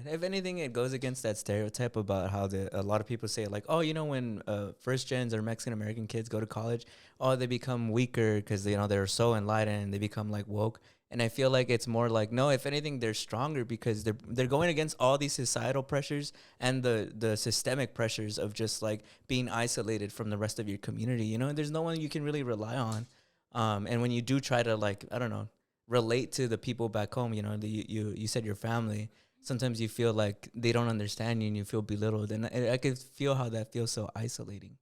if anything, it goes against that stereotype about how a lot of people say, like, oh, when first gens or Mexican American kids go to college, oh, they become weaker because they're so enlightened and they become like woke. And I feel like it's more like, no, if anything, they're stronger because they're going against all these societal pressures and the systemic pressures of just like being isolated from the rest of your community. There's no one you can really rely on. And when you do try to, like, I don't know, relate to the people back home, you said your family, sometimes you feel like they don't understand you and you feel belittled. And I could feel how that feels so isolating.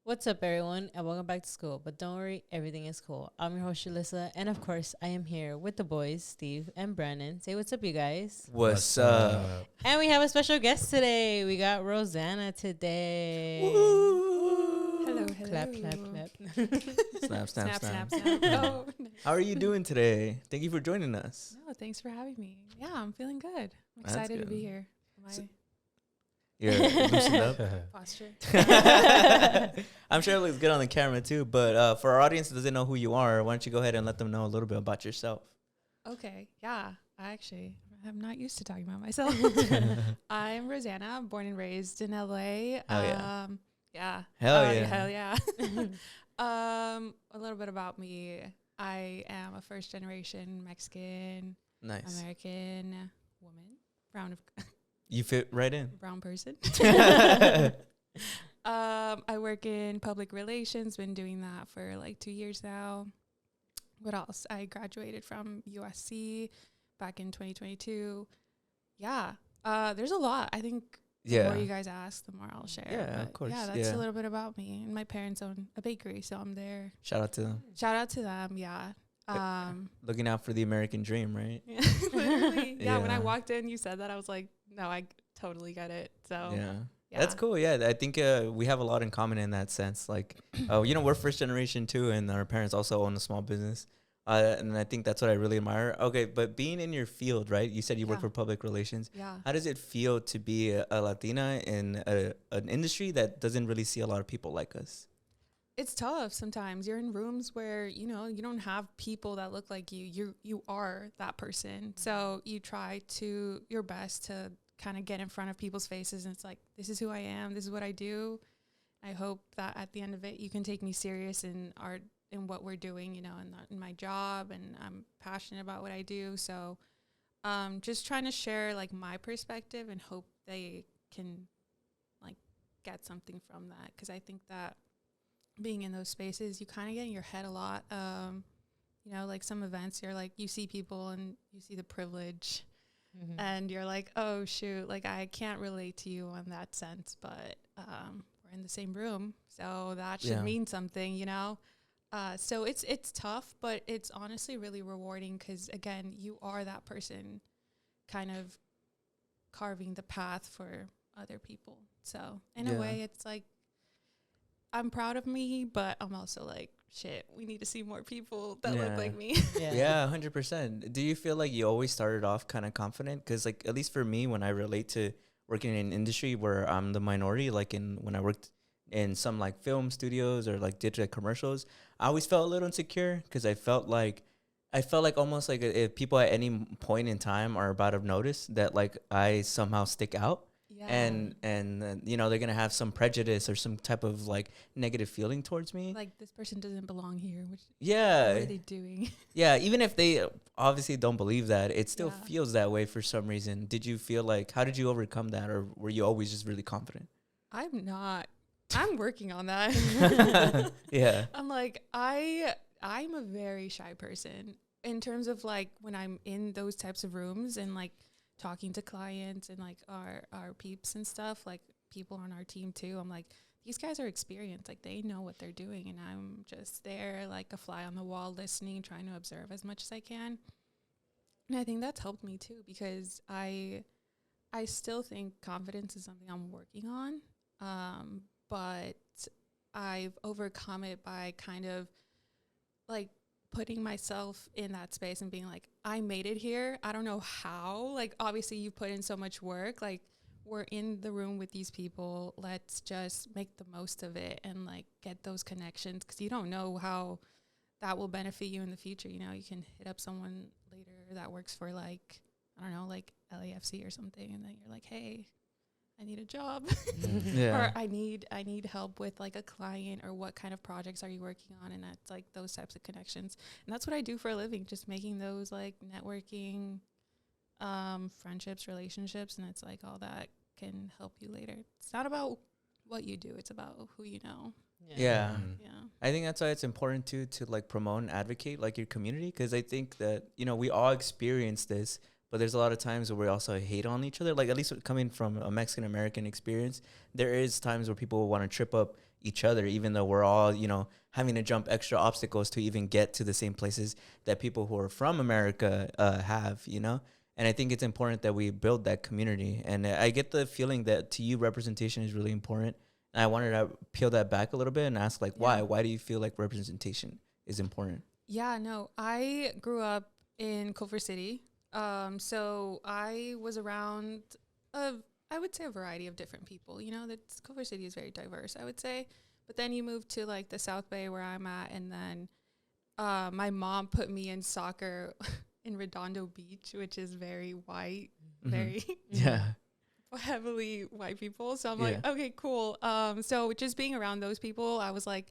What's up, everyone, and welcome back to school. But don't worry, everything is cool. I'm your host, Julyssa, and of course, I am here with the boys, Steve and Brandon. Say what's up, you guys. What's up? And we have a special guest today. We got Roseana today. Hello, hello. Clap, clap, clap. Snap, snap, snap. Oh, How are you doing today? Thank you for joining us. no, thanks for having me. Yeah, I'm feeling good. I'm That's excited to good. be here. My You're loosened up. posture. I'm sure it looks good on the camera too, but for our audience that doesn't know who you are, why don't you go ahead and let them know a little bit about yourself? Okay, yeah. I'm not used to talking about myself. I'm Roseana, born and raised in LA. Hell yeah. Yeah. Hell yeah. Hell yeah. A little bit about me. I am a first generation Mexican Nice. American woman, You fit right in. brown person. I work in public relations, been doing that for like 2 years now. What else? I graduated from USC back in 2022. Yeah. There's a lot. I think the more you guys ask, the more I'll share. Yeah, of But course. yeah, that's a little bit about me. And my parents own a bakery, so I'm there. Shout out to them. Shout out to them, yeah. Looking out for the American dream, right? Yeah, literally. Yeah, when I Yeah. walked in, you said that. I was like, no, I totally get it. So Yeah. yeah. That's cool. Yeah, I think we have a lot in common in that sense. Like, we're first generation too, and our parents also own a small business. And I think that's what I really admire. Okay, but being in your field, right? You said you work Yeah. for public relations. Yeah. How does it feel to be a Latina in an industry that doesn't really see a lot of people like us? It's tough sometimes. You're in rooms where, you don't have people that look like you. You are that person. So you try to your best to kind of get in front of people's faces, and it's like, this is who I am. This is what I do. I hope that at the end of it, you can take me serious in art, in what we're doing, in my job, and I'm passionate about what I do. So just trying to share like my perspective and hope they can like get something from that. 'Cause I think that being in those spaces, you kind of get in your head a lot. Like some events, you're like, you see people and you see the privilege, and you're like, oh shoot, like I can't relate to you on that sense, but we're in the same room, so that should mean something, So it's tough, but it's honestly really rewarding because, again, you are that person kind of carving the path for other people. So in a way, it's like, I'm proud of me, but I'm also like, shit, we need to see more people that look like me. Yeah, 100%. Do you feel like you always started off kind of confident? Because, like, at least for me, when I relate to working in an industry where I'm the minority, like when I worked in some like film studios or like digital commercials, I always felt a little insecure because I felt like almost like if people at any point in time are about to notice that like I somehow stick out. Yeah. And they're gonna have some prejudice or some type of like negative feeling towards me. Like, this person doesn't belong here. What Yeah. are they doing? Yeah, even if they obviously don't believe that, it still Yeah. feels that way for some reason. Did you feel like, how did you overcome that, or were you always just really confident? I'm working on that. Yeah. I'm like, I'm a very shy person in terms of like when I'm in those types of rooms and like talking to clients and like our peeps and stuff, like people on our team too. I'm like, these guys are experienced, like they know what they're doing, and I'm just there like a fly on the wall, listening, trying to observe as much as I can. And I think that's helped me too, because I still think confidence is something I'm working on, but I've overcome it by kind of like putting myself in that space and being like, I made it here. I don't know how. Like, obviously, you put in so much work. Like, we're in the room with these people. Let's just make the most of it and like get those connections, because you don't know how that will benefit you in the future. You know, you can hit up someone later that works for like, I don't know, like LAFC or something, and then you're like, hey, I need a job. Or I need help with like a client, or what kind of projects are you working on? And that's like those types of connections. And that's what I do for a living, just making those like networking, friendships, relationships. And it's like all that can help you later. It's not about what you do, it's about who you know. Yeah. Yeah. I think that's why it's important to like promote and advocate like your community, because I think that, you know, we all experience this, but there's a lot of times where we also hate on each other. Like, at least coming from a Mexican American experience, there is times where people want to trip up each other, even though we're all, you know, having to jump extra obstacles to even get to the same places that people who are from America have, you know. And I think it's important that we build that community. And I get the feeling that to you, representation is really important. And I wanted to peel that back a little bit and ask, like, why? Why do you feel like representation is important? Yeah, no, I grew up in Culver City. So I was around, I would say a variety of different people. You know, that Culver City is very diverse, I would say. But then you move to like the South Bay where I'm at, and then my mom put me in soccer in Redondo Beach, which is very white, very heavily white people. So I'm like, okay, cool. So just being around those people, I was like,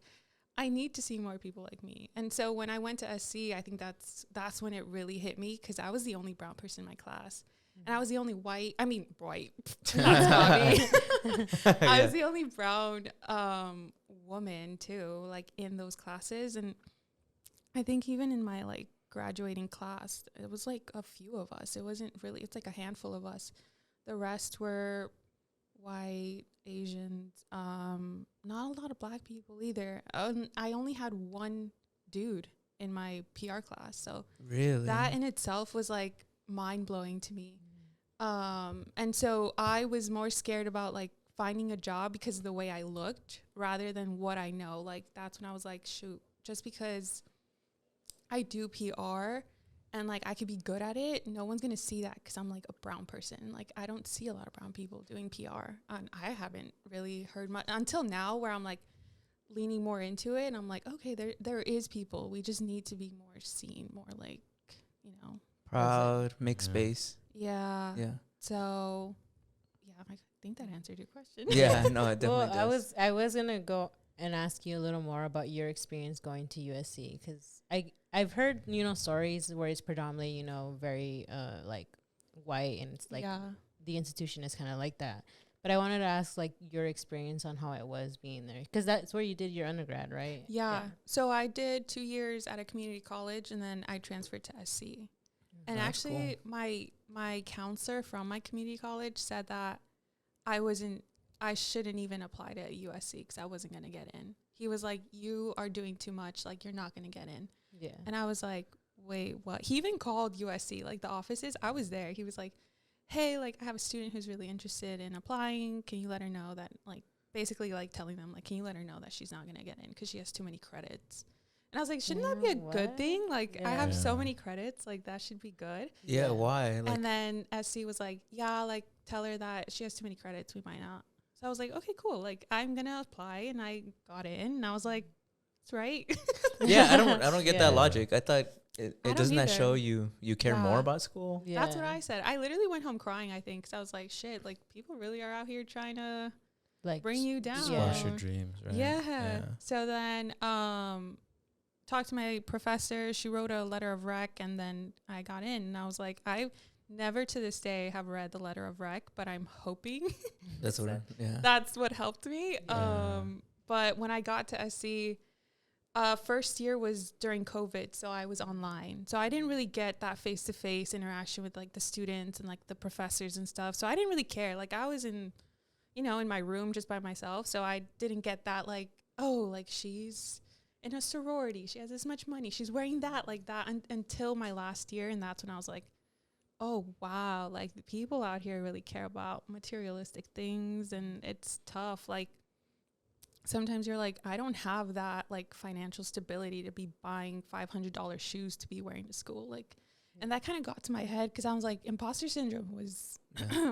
I need to see more people like me. And so when I went to SC, I think that's when it really hit me, because I was the only brown person in my class. And I was the only white, that's I was the only brown woman too, like in those classes. And I think even in my like graduating class, it was like a few of us. It wasn't really, it's like a handful of us. The rest were white, Asians, not a lot of black people either. I only had one dude in my PR class. So really, that in itself was like mind blowing to me. And so I was more scared about like finding a job because of the way I looked rather than what I know. Like that's when I was like, shoot, just because I do PR and like I could be good at it, no one's gonna see that because I'm like a brown person. Like I don't see a lot of brown people doing PR, and I haven't really heard much until now, where I'm like leaning more into it, and I'm like, okay, there is people. We just need to be more seen, more like, you know, proud, make space. Yeah. So, yeah, I think that answered your question. Yeah, no, it definitely does. I was gonna go and ask you a little more about your experience going to USC, because I've heard, you know, stories where it's predominantly, you know, very like white, and it's like the institution is kind of like that. But I wanted to ask like your experience on how it was being there, because that's where you did your undergrad, right? Yeah. So I did 2 years at a community college, and then I transferred to SC. And That's actually, cool. my counselor from my community college said that I shouldn't even apply to USC because I wasn't going to get in. He was like, you are doing too much. Like, you're not going to get in. Yeah. And I was like, wait, what? He even called USC, like the offices. I was there. He was like, hey, like, I have a student who's really interested in applying. Can you let her know that, like, basically, like, telling them, like, can you let her know that she's not going to get in because she has too many credits? And I was like, shouldn't that be a good thing? Like, I have so many credits. Like, that should be good. Yeah, why? Like, and then SC was like, yeah, like, tell her that she has too many credits. We might not. So I was like, okay, cool. Like, I'm going to apply. And I got in. And I was like, that's right. Yeah, I don't get that logic. I thought it doesn't that show you care more about school? Yeah. That's what I said. I literally went home crying, I think, because I was like, shit, like, people really are out here trying to like bring you down. Squash your dreams, right? Yeah. So then talked to my professor. She wrote a letter of rec, and then I got in. And I was like, I never to this day have read the letter of rec, but I'm hoping that's what helped me. But when I got to SC, first year was during COVID, so I was online. So I didn't really get that face-to-face interaction with like the students and like the professors and stuff. So I didn't really care. Like I was in my room just by myself. So I didn't get that like, oh, like she's in a sorority. She has this much money. She's wearing that like that until my last year. And that's when I was like, oh, wow. Like the people out here really care about materialistic things, and it's tough. Like sometimes you're like, I don't have that like financial stability to be buying $500 shoes to be wearing to school. Like And that kind of got to my head because I was like, imposter syndrome was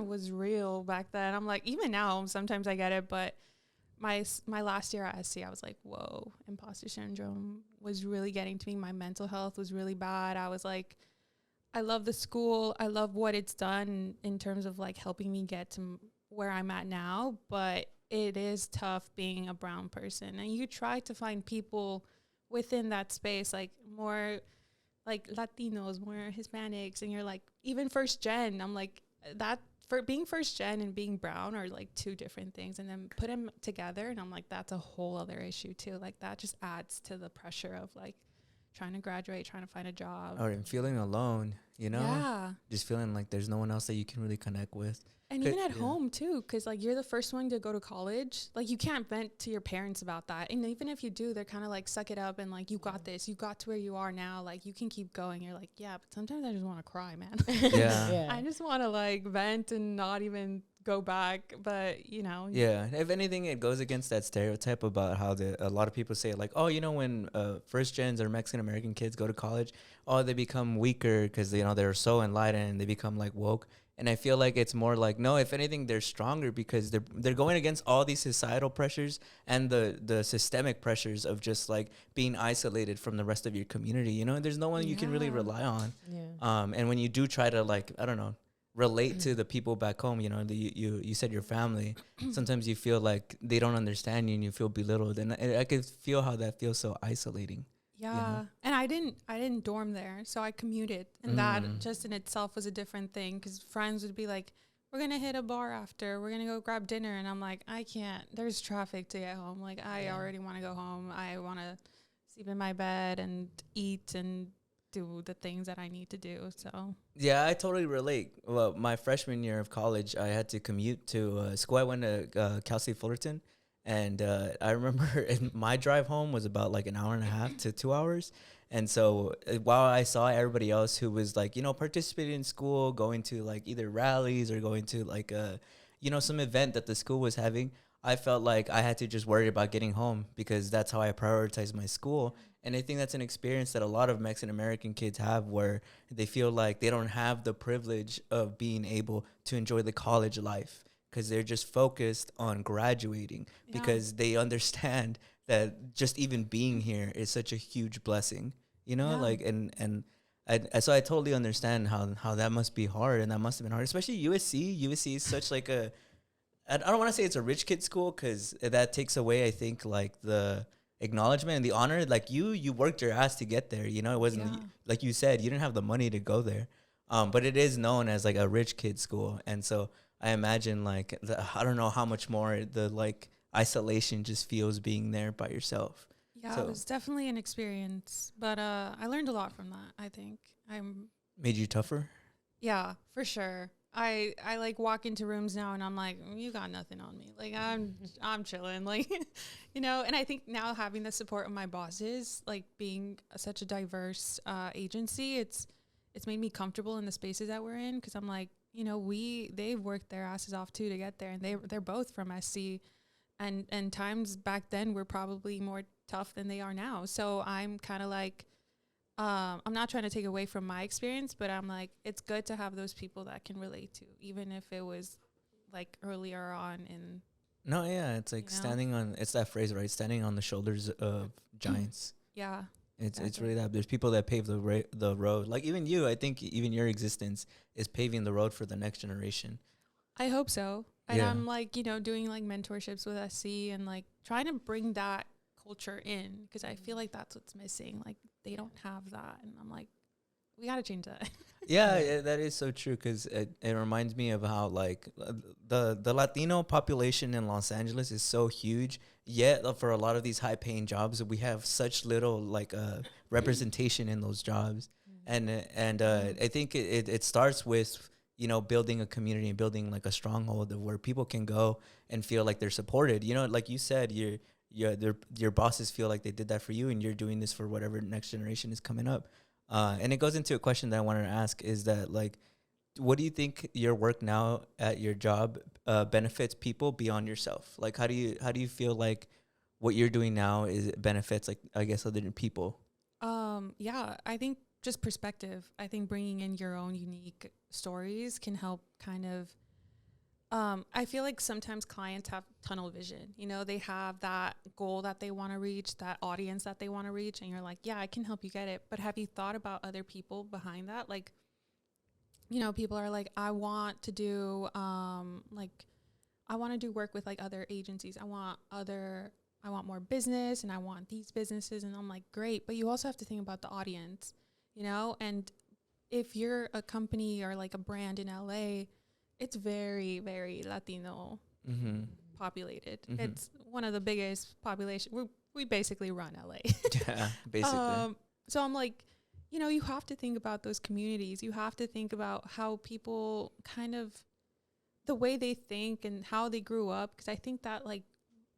was real back then. I'm like, even now, sometimes I get it, but my last year at SC, I was like, whoa, imposter syndrome was really getting to me. My mental health was really bad. I was like, I love the school. I love what it's done in terms of like helping me get to where I'm at now, but it is tough being a brown person. And you try to find people within that space, like more like Latinos, more Hispanics, and you're like, even first gen, I'm like, that for being first gen and being brown are like two different things, and then put them together and I'm like, that's a whole other issue too. Like that just adds to the pressure of like trying to graduate, trying to find a job, or feeling alone, you know? Yeah. Just feeling like there's no one else that you can really connect with. And even at home too, because like you're the first one to go to college. Like you can't vent to your parents about that. And even if you do, they're kind of like, suck it up and like, you got this. You got to where you are now. Like you can keep going. You're like, yeah, but sometimes I just want to cry, man. Yeah. I just want to like vent and not even go back. But, you know. Yeah. If anything, it goes against that stereotype about how a lot of people say like, oh, you know, when first gens or Mexican American kids go to college, oh, they become weaker because, you know, they're so enlightened and they become like woke. And I feel like it's more like, no, if anything, they're stronger because they're going against all these societal pressures and the systemic pressures of just like being isolated from the rest of your community. You know, there's no one you can really rely on. Yeah. And when you do try to like, I don't know, relate to the people back home, you know, you said your family, sometimes you feel like they don't understand you and you feel belittled. And I could feel how that feels so isolating. Yeah. You know? And I didn't dorm there. So I commuted. And that just in itself was a different thing because friends would be like, we're going to hit a bar after. We're going to go grab dinner. And I'm like, I can't. There's traffic to get home. Like, I already want to go home. I want to sleep in my bed and eat and do the things that I need to do. So, yeah, I totally relate. Well, my freshman year of college, I had to commute to school. I went to Cal State Fullerton. And I remember my drive home was about like an hour and a half to 2 hours. And so while I saw everybody else who was like, you know, participating in school, going to like either rallies or going to like, you know, some event that the school was having, I felt like I had to just worry about getting home because that's how I prioritize my school. And I think that's an experience that a lot of Mexican American kids have where they feel like they don't have the privilege of being able to enjoy the college life, because they're just focused on graduating because they understand that just even being here is such a huge blessing, you know, like, and so I totally understand how that must be hard. And that must have been hard, especially USC. USC is such like I don't want to say it's a rich kid school because that takes away, I think, like the acknowledgement and the honor. Like you worked your ass to get there, you know, it wasn't like you said, you didn't have the money to go there. But it is known as like a rich kid school. And so I imagine like I don't know how much more the like isolation just feels being there by yourself. Yeah, it was definitely an experience, but I learned a lot from that. I think Made you tougher? Yeah, for sure. I like walk into rooms now and I'm like, you got nothing on me. Like I'm chilling, like, you know. And I think now having the support of my bosses, like being such a diverse agency, it's made me comfortable in the spaces that we're in, because I'm like, you know, they've worked their asses off too to get there, and they're both from SC, and times back then were probably more tough than they are now. So I'm kind of like, I'm not trying to take away from my experience, but I'm like, it's good to have those people that can relate to, even if it was like earlier on in. No, yeah, it's like standing on, it's that phrase, right? Standing on the shoulders of giants. Yeah. It's really that. There's people that pave the road. Like even you, I think even your existence is paving the road for the next generation. I hope so. And I'm like, you know, doing like mentorships with SC and like trying to bring that culture in, because I feel like that's what's missing. Like they don't have that. And I'm like, we got to change that. Yeah, that is so true, because it reminds me of how like the Latino population in Los Angeles is so huge, yet for a lot of these high paying jobs we have such little like representation in those jobs. And I think it starts with, you know, building a community and building like a stronghold of where people can go and feel like they're supported. You know, like you said, your bosses feel like they did that for you, and you're doing this for whatever next generation is coming up. And it goes into a question that I wanted to ask, is that like, what do you think your work now at your job benefits people beyond yourself? Like, how do you feel like what you're doing now benefits, like, I guess, other people? Yeah, I think just perspective. I think bringing in your own unique stories can help kind of, I feel like sometimes clients have tunnel vision. You know, they have that goal that they want to reach, that audience that they want to reach. And you're like, yeah, I can help you get it. But have you thought about other people behind that? Like, you know, people are like, I want to do, I want to do work with like other agencies. I want more business and I want these businesses. And I'm like, great. But you also have to think about the audience, you know, and if you're a company or like a brand in LA, it's very, very Latino populated. It's one of the biggest population. We basically run LA. Yeah, basically. So I'm like, you know, you have to think about those communities. You have to think about how people kind of, the way they think and how they grew up. Because I think that like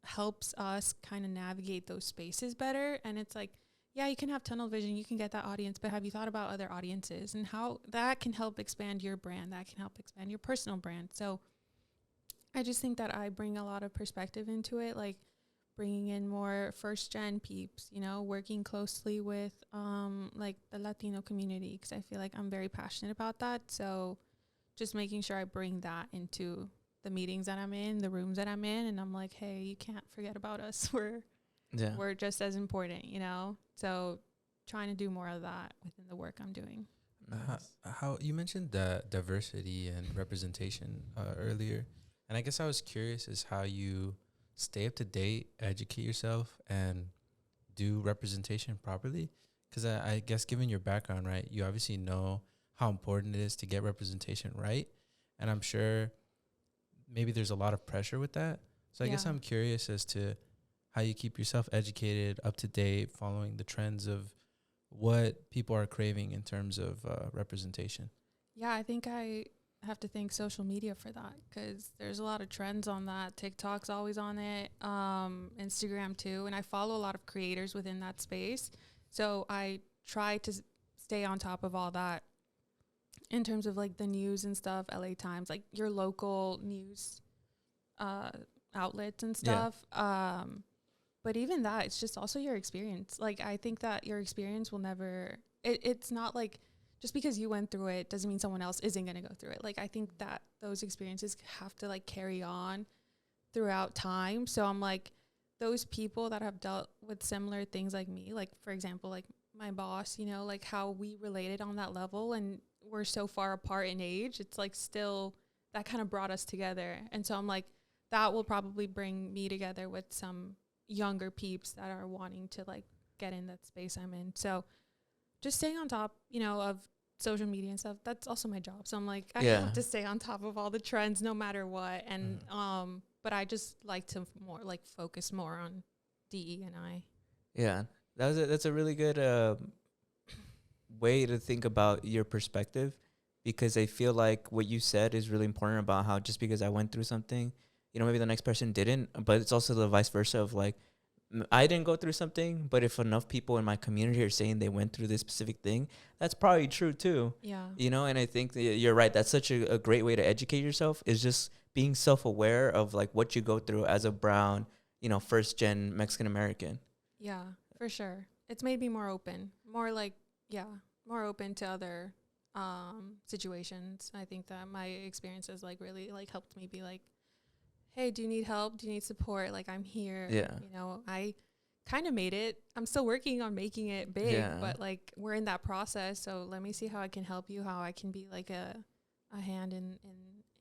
helps us kind of navigate those spaces better. And it's like, yeah, you can have tunnel vision, you can get that audience, but have you thought about other audiences and how that can help expand your brand, that can help expand your personal brand? So I just think that I bring a lot of perspective into it, like bringing in more first gen peeps, you know, working closely with like the Latino community, because I feel like I'm very passionate about that. So just making sure I bring that into the meetings that I'm in, the rooms that I'm in, and I'm like, hey, you can't forget about us. We're just as important, you know? So trying to do more of that within the work I'm doing. How you mentioned the diversity and representation earlier. And I guess I was curious is how you stay up to date, educate yourself, and do representation properly. Because I guess given your background, right, you obviously know how important it is to get representation right. And I'm sure maybe there's a lot of pressure with that. So I guess I'm curious as to how you keep yourself educated, up to date, following the trends of what people are craving in terms of representation. Yeah, I think I have to thank social media for that, because there's a lot of trends on that. TikTok's always on it, Instagram too, and I follow a lot of creators within that space. So I try to stay on top of all that in terms of like the news and stuff, LA Times, like your local news outlets and stuff. Yeah. But even that, it's just also your experience. Like, I think that your experience will never, it's not like just because you went through it doesn't mean someone else isn't going to go through it. Like, I think that those experiences have to like carry on throughout time. So I'm like, those people that have dealt with similar things like me, like, for example, like my boss, you know, like how we related on that level and we're so far apart in age, it's like still that kind of brought us together. And so I'm like, that will probably bring me together with some younger peeps that are wanting to like get in that space I'm in. So just staying on top, you know, of social media and stuff, that's also my job. So I'm like, I have to stay on top of all the trends no matter what. And but I just like to more like focus more on DE&I. Yeah, that's a really good way to think about your perspective, because I feel like what you said is really important about how just because I went through something, you know, maybe the next person didn't, but it's also the vice versa of like, I didn't go through something, but if enough people in my community are saying they went through this specific thing, that's probably true too. Yeah. You know, and I think that you're right. That's such a great way to educate yourself, is just being self-aware of like what you go through as a brown, you know, first gen Mexican American. Yeah, for sure. It's made me more open, more like, more open to other situations. I think that my experiences like really like helped me be like, hey, do you need help? Do you need support? Like, I'm here. Yeah. You know, I kind of made it. I'm still working on making it big, but like we're in that process. So let me see how I can help you, how I can be like a hand in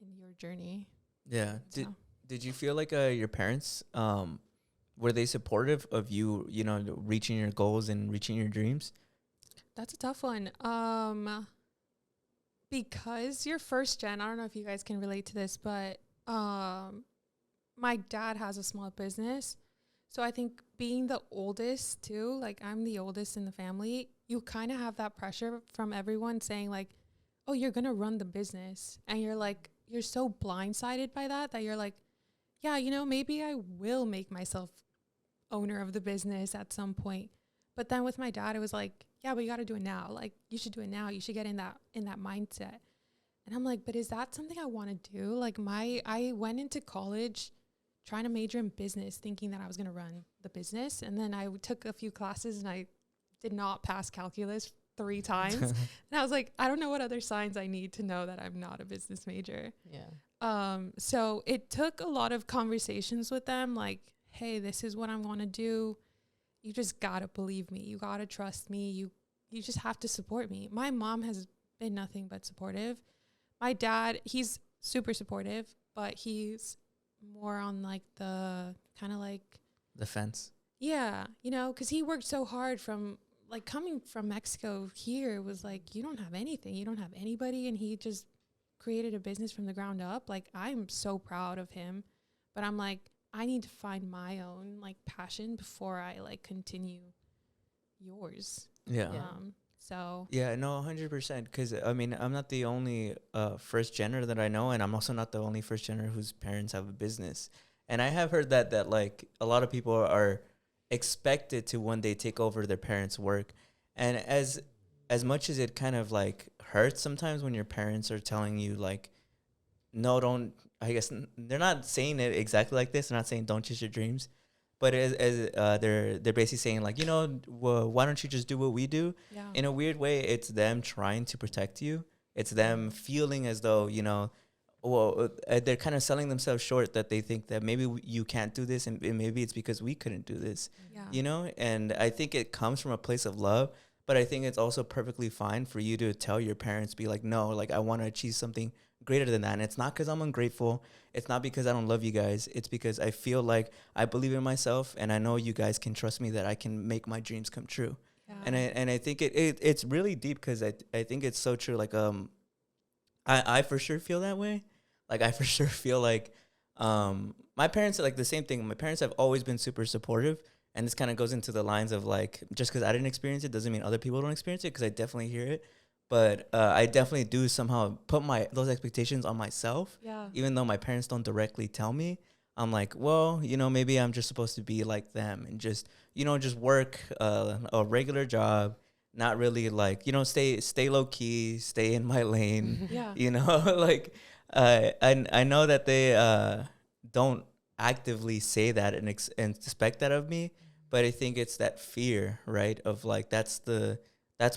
your journey. Yeah. So. Did you feel like your parents, were they supportive of you, you know, reaching your goals and reaching your dreams? That's a tough one. Because you're first gen, I don't know if you guys can relate to this, but my dad has a small business. So I think being the oldest too, like I'm the oldest in the family, you kind of have that pressure from everyone saying like, oh, you're going to run the business. And you're like, you're so blindsided by that you're like, yeah, you know, maybe I will make myself owner of the business at some point. But then with my dad, it was like, yeah, but you got to do it now. Like, you should do it now. You should get in that mindset. And I'm like, but is that something I want to do? Like I went into college trying to major in business, thinking that I was going to run the business. And then I took a few classes and I did not pass calculus 3 times. And I was like, I don't know what other signs I need to know that I'm not a business major. Yeah. So it took a lot of conversations with them, like, hey, this is what I want to do. You just gotta believe me. You gotta trust me. You just have to support me. My mom has been nothing but supportive. My dad, he's super supportive, but he's more on like the kind of like The fence. yeah, you know, because he worked so hard from like coming from Mexico here was like, you don't have anything, you don't have anybody, and he just created a business from the ground up. Like, I'm so proud of him, but I'm like, I need to find my own like passion before I like continue yours. Yeah. So Yeah, no, 100%. Because, I mean, I'm not the only first gener that I know, and I'm also not the only first gener whose parents have a business. And I have heard that like, a lot of people are expected to one day take over their parents' work. And as much as it kind of, like, hurts sometimes when your parents are telling you, like, no, don't, I guess they're not saying it exactly like this. They're not saying don't chase your dreams. But they're basically saying, like, you know, well, why don't you just do what we do? yeah, In a weird way, it's them trying to protect you. It's them feeling as though, you know, well, they're kind of selling themselves short, that they think that maybe you can't do this, and maybe it's because we couldn't do this, yeah, you know? And I think it comes from a place of love, but I think it's also perfectly fine for you to tell your parents, be like, no, like, I want to achieve something greater than that. And it's not because I'm ungrateful. It's not because I don't love you guys. It's because I feel like I believe in myself, and I know you guys can trust me that I can make my dreams come true. yeah. And I think it's really deep, because I think it's so true. Like, I for sure feel that way. Like, I for sure feel like my parents are like the same thing. My parents have always been super supportive, and this kind of goes into the lines of, like, just because I didn't experience it doesn't mean other people don't experience it, because I definitely hear it. But I definitely do somehow put those expectations on myself, Yeah. even though my parents don't directly tell me. I'm like, well, you know, maybe I'm just supposed to be like them and just, you know, just work a regular job, not really, like, you know, stay low key, stay in my lane, Yeah. you know, like, I know that they don't actively say that and expect that of me, but I think it's that fear, right? Of, like, that's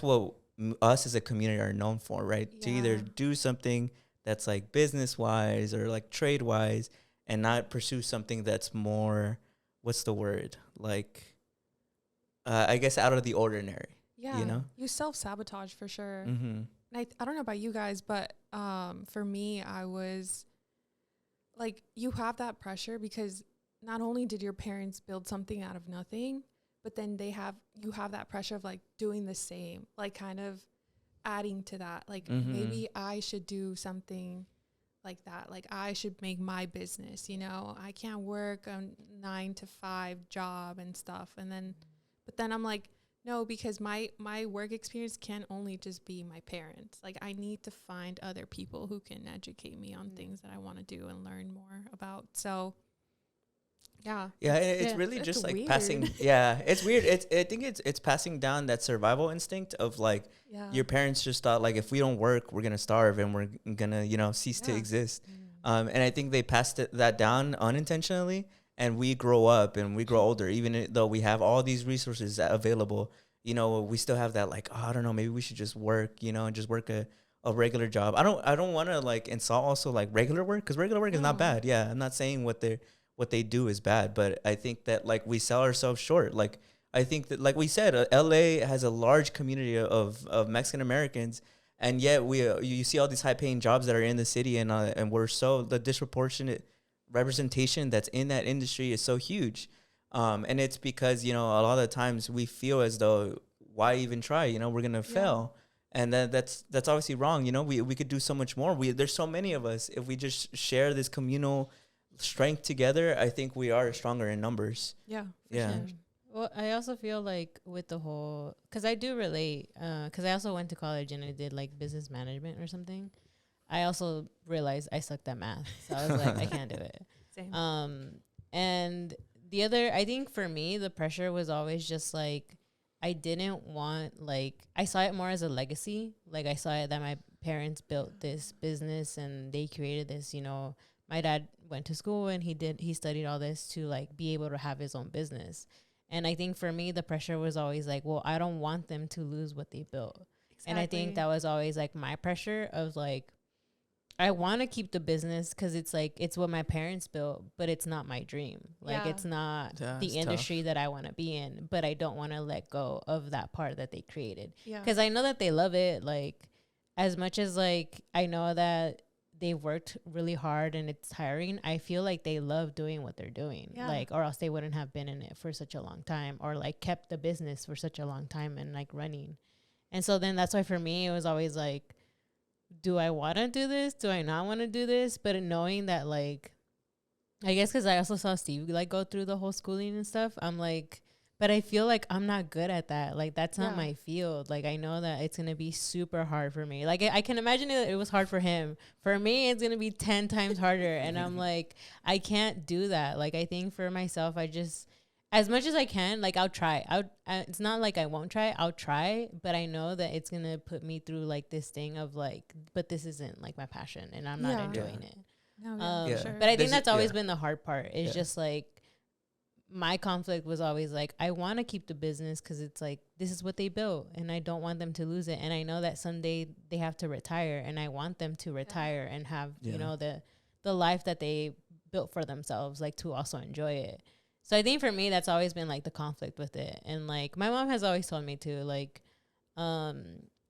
what us as a community are known for, right? To either Yeah. do something that's, like, business wise or, like, trade wise, and not pursue something that's more, what's the word? Like, I guess out of the ordinary, Yeah. you know? You self-sabotage for sure. Mm-hmm. And I don't know about you guys, but for me, I was like, you have that pressure because not only did your parents build something out of nothing, but then you have that pressure of like doing the same, like kind of adding to that. Like, maybe I should do something like that. Like, I should make my business, you know, I can't work a 9 to 5 job and stuff. And then, but then I'm like, no, because my work experience can't only just be my parents. Like, I need to find other people who can educate me on things that I want to do and learn more about. So, yeah. It's really just like weird. passing. Yeah, it's weird. I think it's passing down that survival instinct of, like, Yeah. your parents just thought, like, if we don't work, we're gonna starve and we're gonna, you know, cease to Yeah. exist. And I think they passed that down unintentionally, and we grow up and we grow older, even though we have all these resources available. You know, we still have that, like, oh, I don't know, maybe we should just work, you know, and just work a regular job. I don't want to, like, insult also, like, regular work, because regular work is not No. bad. Yeah, I'm not saying what they do is bad, but I think that, like, we sell ourselves short. Like, I think that, like we said, LA has a large community of Mexican Americans, and yet you see all these high paying jobs that are in the city, and we're so, the disproportionate representation that's in that industry is so huge. And it's because, you know, a lot of the times we feel as though, why even try? You know, we're gonna fail. And that's obviously wrong. You know, we could do so much more. There's so many of us. If we just share this communal strength together, I think we are stronger in numbers. Yeah. Yeah. Sure. Well, I also feel like with the whole, because I do relate, because I also went to college and I did like business management or something. I also realized I sucked at math, so I was like, I can't do it. Same. And the other, I think for me, the pressure was always just like, I didn't want, like, I saw it more as a legacy. Like, I saw it that my parents built this business and they created this, you know, my dad went to school and he studied all this to, like, be able to have his own business. And I think for me, the pressure was always like, well, I don't want them to lose what they built. Exactly. And I think that was always like my pressure of like, I want to keep the business because it's like, it's what my parents built, but it's not my dream. Like, it's not the industry that I want to be in, but I don't want to let go of that part that they created. Because I know that they love it. Like, as much as like, I know that they worked really hard and it's tiring, I feel like they love doing what they're doing. Like, or else they wouldn't have been in it for such a long time, or like kept the business for such a long time and like running. And so then that's why for me, it was always like, do I want to do this? Do I not want to do this? But knowing that, like, I guess because I also saw Steve like go through the whole schooling and stuff, I'm like, but I feel like I'm not good at that. Like, that's not my field. Like, I know that it's going to be super hard for me. Like, I can imagine it was hard for him. For me, it's going to be 10 times harder. And I'm like, I can't do that. Like, I think for myself, I just, as much as I can, like, I'll try. It's not like I won't try. I'll try. But I know that it's going to put me through, like, this thing of, like, but this isn't, like, my passion. And I'm not enjoying it. No, sure. But I think that's always been the hard part. It's just, like, my conflict was always like, I want to keep the business because it's like, this is what they built and I don't want them to lose it. And I know that someday they have to retire and I want them to retire and have, you know, the life that they built for themselves, like, to also enjoy it. So I think for me, that's always been like the conflict with it. And like, my mom has always told me to, like,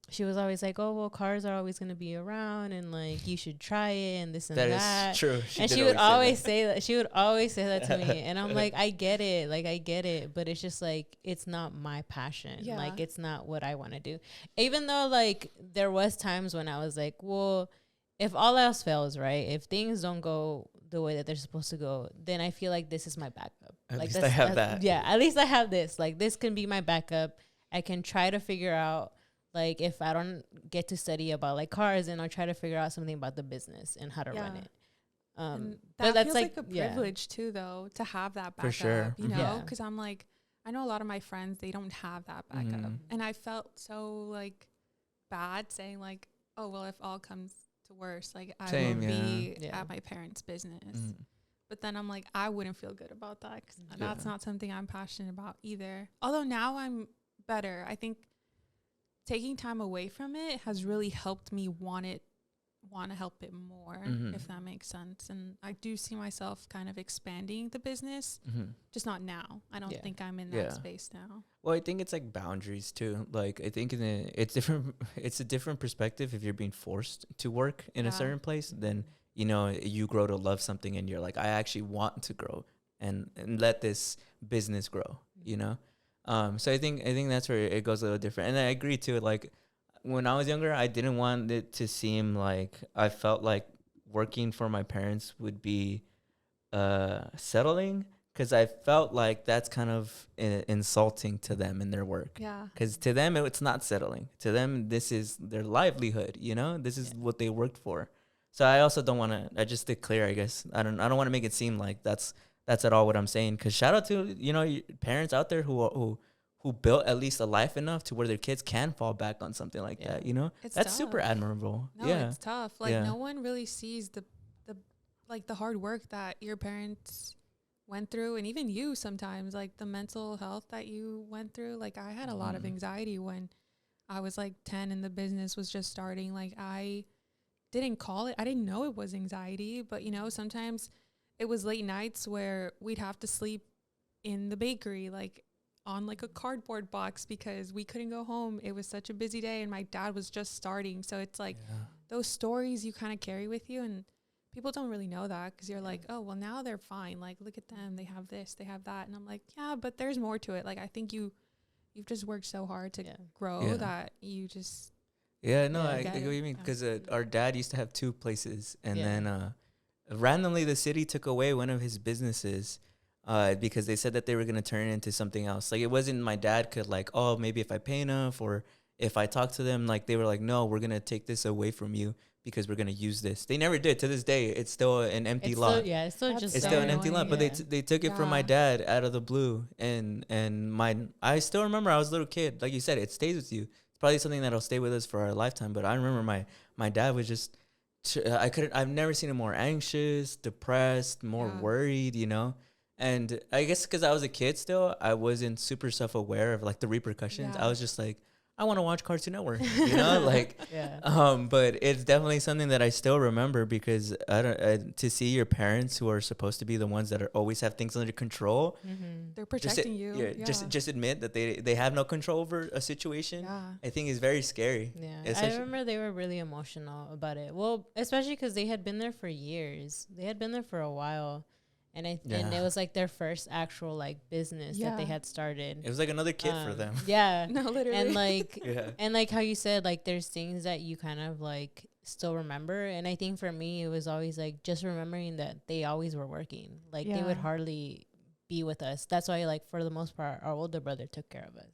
she was always like, oh, well, cars are always going to be around and like, you should try it and this and that. That is true. And she would always say that. She would always say that to me. And I'm like, I get it. Like, I get it. But it's just like, it's not my passion. Like, it's not what I want to do. Even though like there was times when I was like, well, if all else fails, right? If things don't go the way that they're supposed to go, then I feel like this is my backup. At like, least I have that. Yeah, at least I have this. Like, this can be my backup. I can try to figure out, like, if I don't get to study about like cars, then I'll try to figure out something about the business and how to run it. That feels like a privilege too, though, to have that backup. For sure. You know, because I'm like, I know a lot of my friends, they don't have that backup, and I felt so like bad saying like, oh well, if all comes to worst, like I will be at my parents' business. But then I'm like, I wouldn't feel good about that because that's not something I'm passionate about either. Although now I'm better. I think taking time away from it has really helped me want to help it more, if that makes sense. And I do see myself kind of expanding the business, just not now. I don't think I'm in that space now. Well, I think it's like boundaries too. Like, I think it's different. It's a different perspective if you're being forced to work in a certain place than, you know, you grow to love something and you're like, I actually want to grow and let this business grow, you know? So I think that's where it goes a little different. And I agree too. Like, when I was younger, I didn't want it to seem like I felt like working for my parents would be settling, because I felt like that's kind of insulting to them in their work. Yeah. Because to them, it's not settling. To them, this is their livelihood. You know, this is what they worked for. So I also don't want to. I just declare. I guess I don't want to make it seem like that's at all what I'm saying. Because shout out to, you know, parents out there who built at least a life enough to where their kids can fall back on something like that. You know, that's tough. Super admirable. No, it's tough. Like no one really sees the hard work that your parents went through, and even you sometimes, like the mental health that you went through. Like I had a lot of anxiety when I was like 10 and the business was just starting. Like I didn't call it. I didn't know it was anxiety, but you know, sometimes it was late nights where we'd have to sleep in the bakery, like on like a cardboard box, because we couldn't go home. It was such a busy day and my dad was just starting. So it's like those stories you kind of carry with you, and people don't really know that because you're like, oh, well, now they're fine. Like, look at them. They have this, they have that. And I'm like, yeah, but there's more to it. Like, I think you've just worked so hard to grow that you just. Yeah, no, I get what you mean. Because our dad used to have 2 places. And then randomly the city took away one of his businesses because they said that they were going to turn it into something else. Like, it wasn't my dad could like, oh, maybe if I pay enough or if I talk to them, like they were like, no, we're going to take this away from you because we're going to use this. They never did. To this day, it's still an empty lot. It's still That's just an empty lot. But they took it from my dad out of the blue. And I still remember I was a little kid. Like you said, it stays with you. It's probably something that'll stay with us for our lifetime. But I remember my dad was just, I've never seen him more anxious, depressed, more worried, you know. And I guess because I was a kid still, I wasn't super self-aware of like the repercussions. I Yeah. was just like, I want to watch Cartoon Network, you know, like, Yeah. but it's definitely something that I still remember because to see your parents who are supposed to be the ones that are always have things under control, Mm-hmm. They're just protecting you. yeah, just admit that they have no control over a situation. Yeah. I think is very scary. Yeah, I Especially- remember they were really emotional about it. Well, especially because they had been there for years. They had been there for a while, and and Yeah. it was like their first actual like business that they Yeah. had started. It was like another kid for them. Yeah, No, literally. and like Yeah. and like how you said, like there's things that you kind of like still remember, and I think for me it was always like just remembering that they always were working. Like they would Yeah. hardly be with us. That's why like for the most part our older brother took care of us.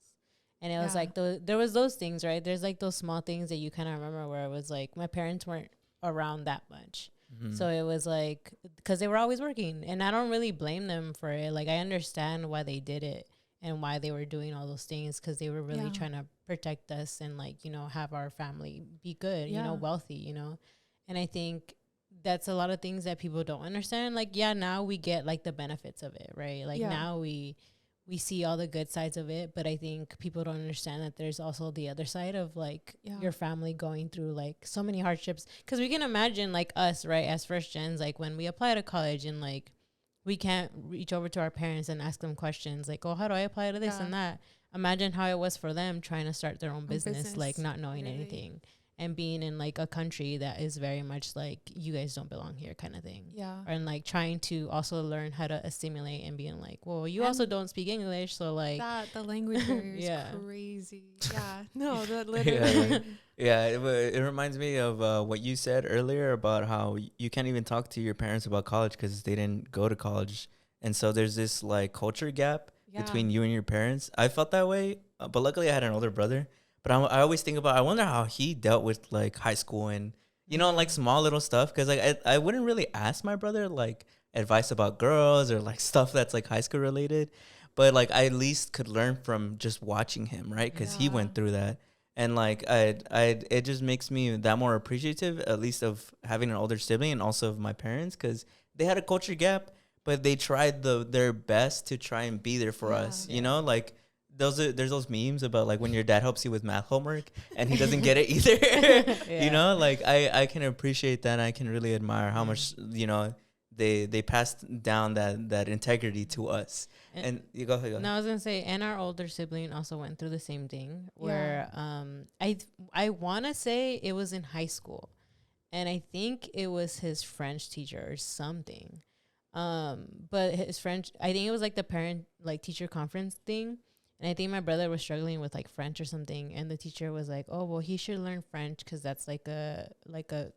And it was Yeah. like there was those things, right? There's like those small things that you kind of remember where it was like my parents weren't around that much. Mhm. So it was like because they were always working, and I don't really blame them for it. Like I understand why they did it and why they were doing all those things, because they were really Yeah. trying to protect us and like, you know, have our family be good, you know, Yeah. wealthy, you know. And I think that's a lot of things that people don't understand. Like, yeah, now we get like the benefits of it, right? Like Yeah. now we see all the good sides of it, but I think people don't understand that there's also the other side of like Yeah. your family going through like so many hardships. Because we can imagine like us, right, as first gens, like when we apply to college and like we can't reach over to our parents and ask them questions like, oh, how do I apply to this Yeah. and that? Imagine how it was for them trying to start their own business, business, like not knowing literally. anything and being in like a country that is very much like you guys don't belong here kind of thing. Yeah. And like trying to also learn how to assimilate and being like, well, you And also don't speak English, so like The language barrier is Yeah. crazy. Yeah. No, that Yeah. literally. Yeah, it reminds me of what you said earlier about how you can't even talk to your parents about college because they didn't go to college. And so there's this like culture gap Yeah. between you and your parents. I felt that way, but luckily I had an older brother. But I always think about, I wonder how he dealt with like high school and, you know, like small little stuff. Cause like I wouldn't really ask my brother like advice about girls or like stuff that's like high school related. But like I at least could learn from just watching him, right? Cause he Yeah. went through that. And like it just makes me that more appreciative, at least of having an older sibling and also of my parents, because they had a culture gap, but they tried their best to try and be there for Yeah. us. You know, like there's those memes about like when your dad helps you with math homework and he doesn't get it either. Yeah. You know, like I can appreciate that. And I can really admire how much, you know, they passed down that integrity to us. And you go ahead. No, I was gonna say, and our older sibling also went through the same thing. Where I want to say it was in high school, and I think it was his French teacher or something. But his French, I think it was like the parent like teacher conference thing, and I think my brother was struggling with like French or something, and the teacher was like, "Oh, well, he should learn French because that's like a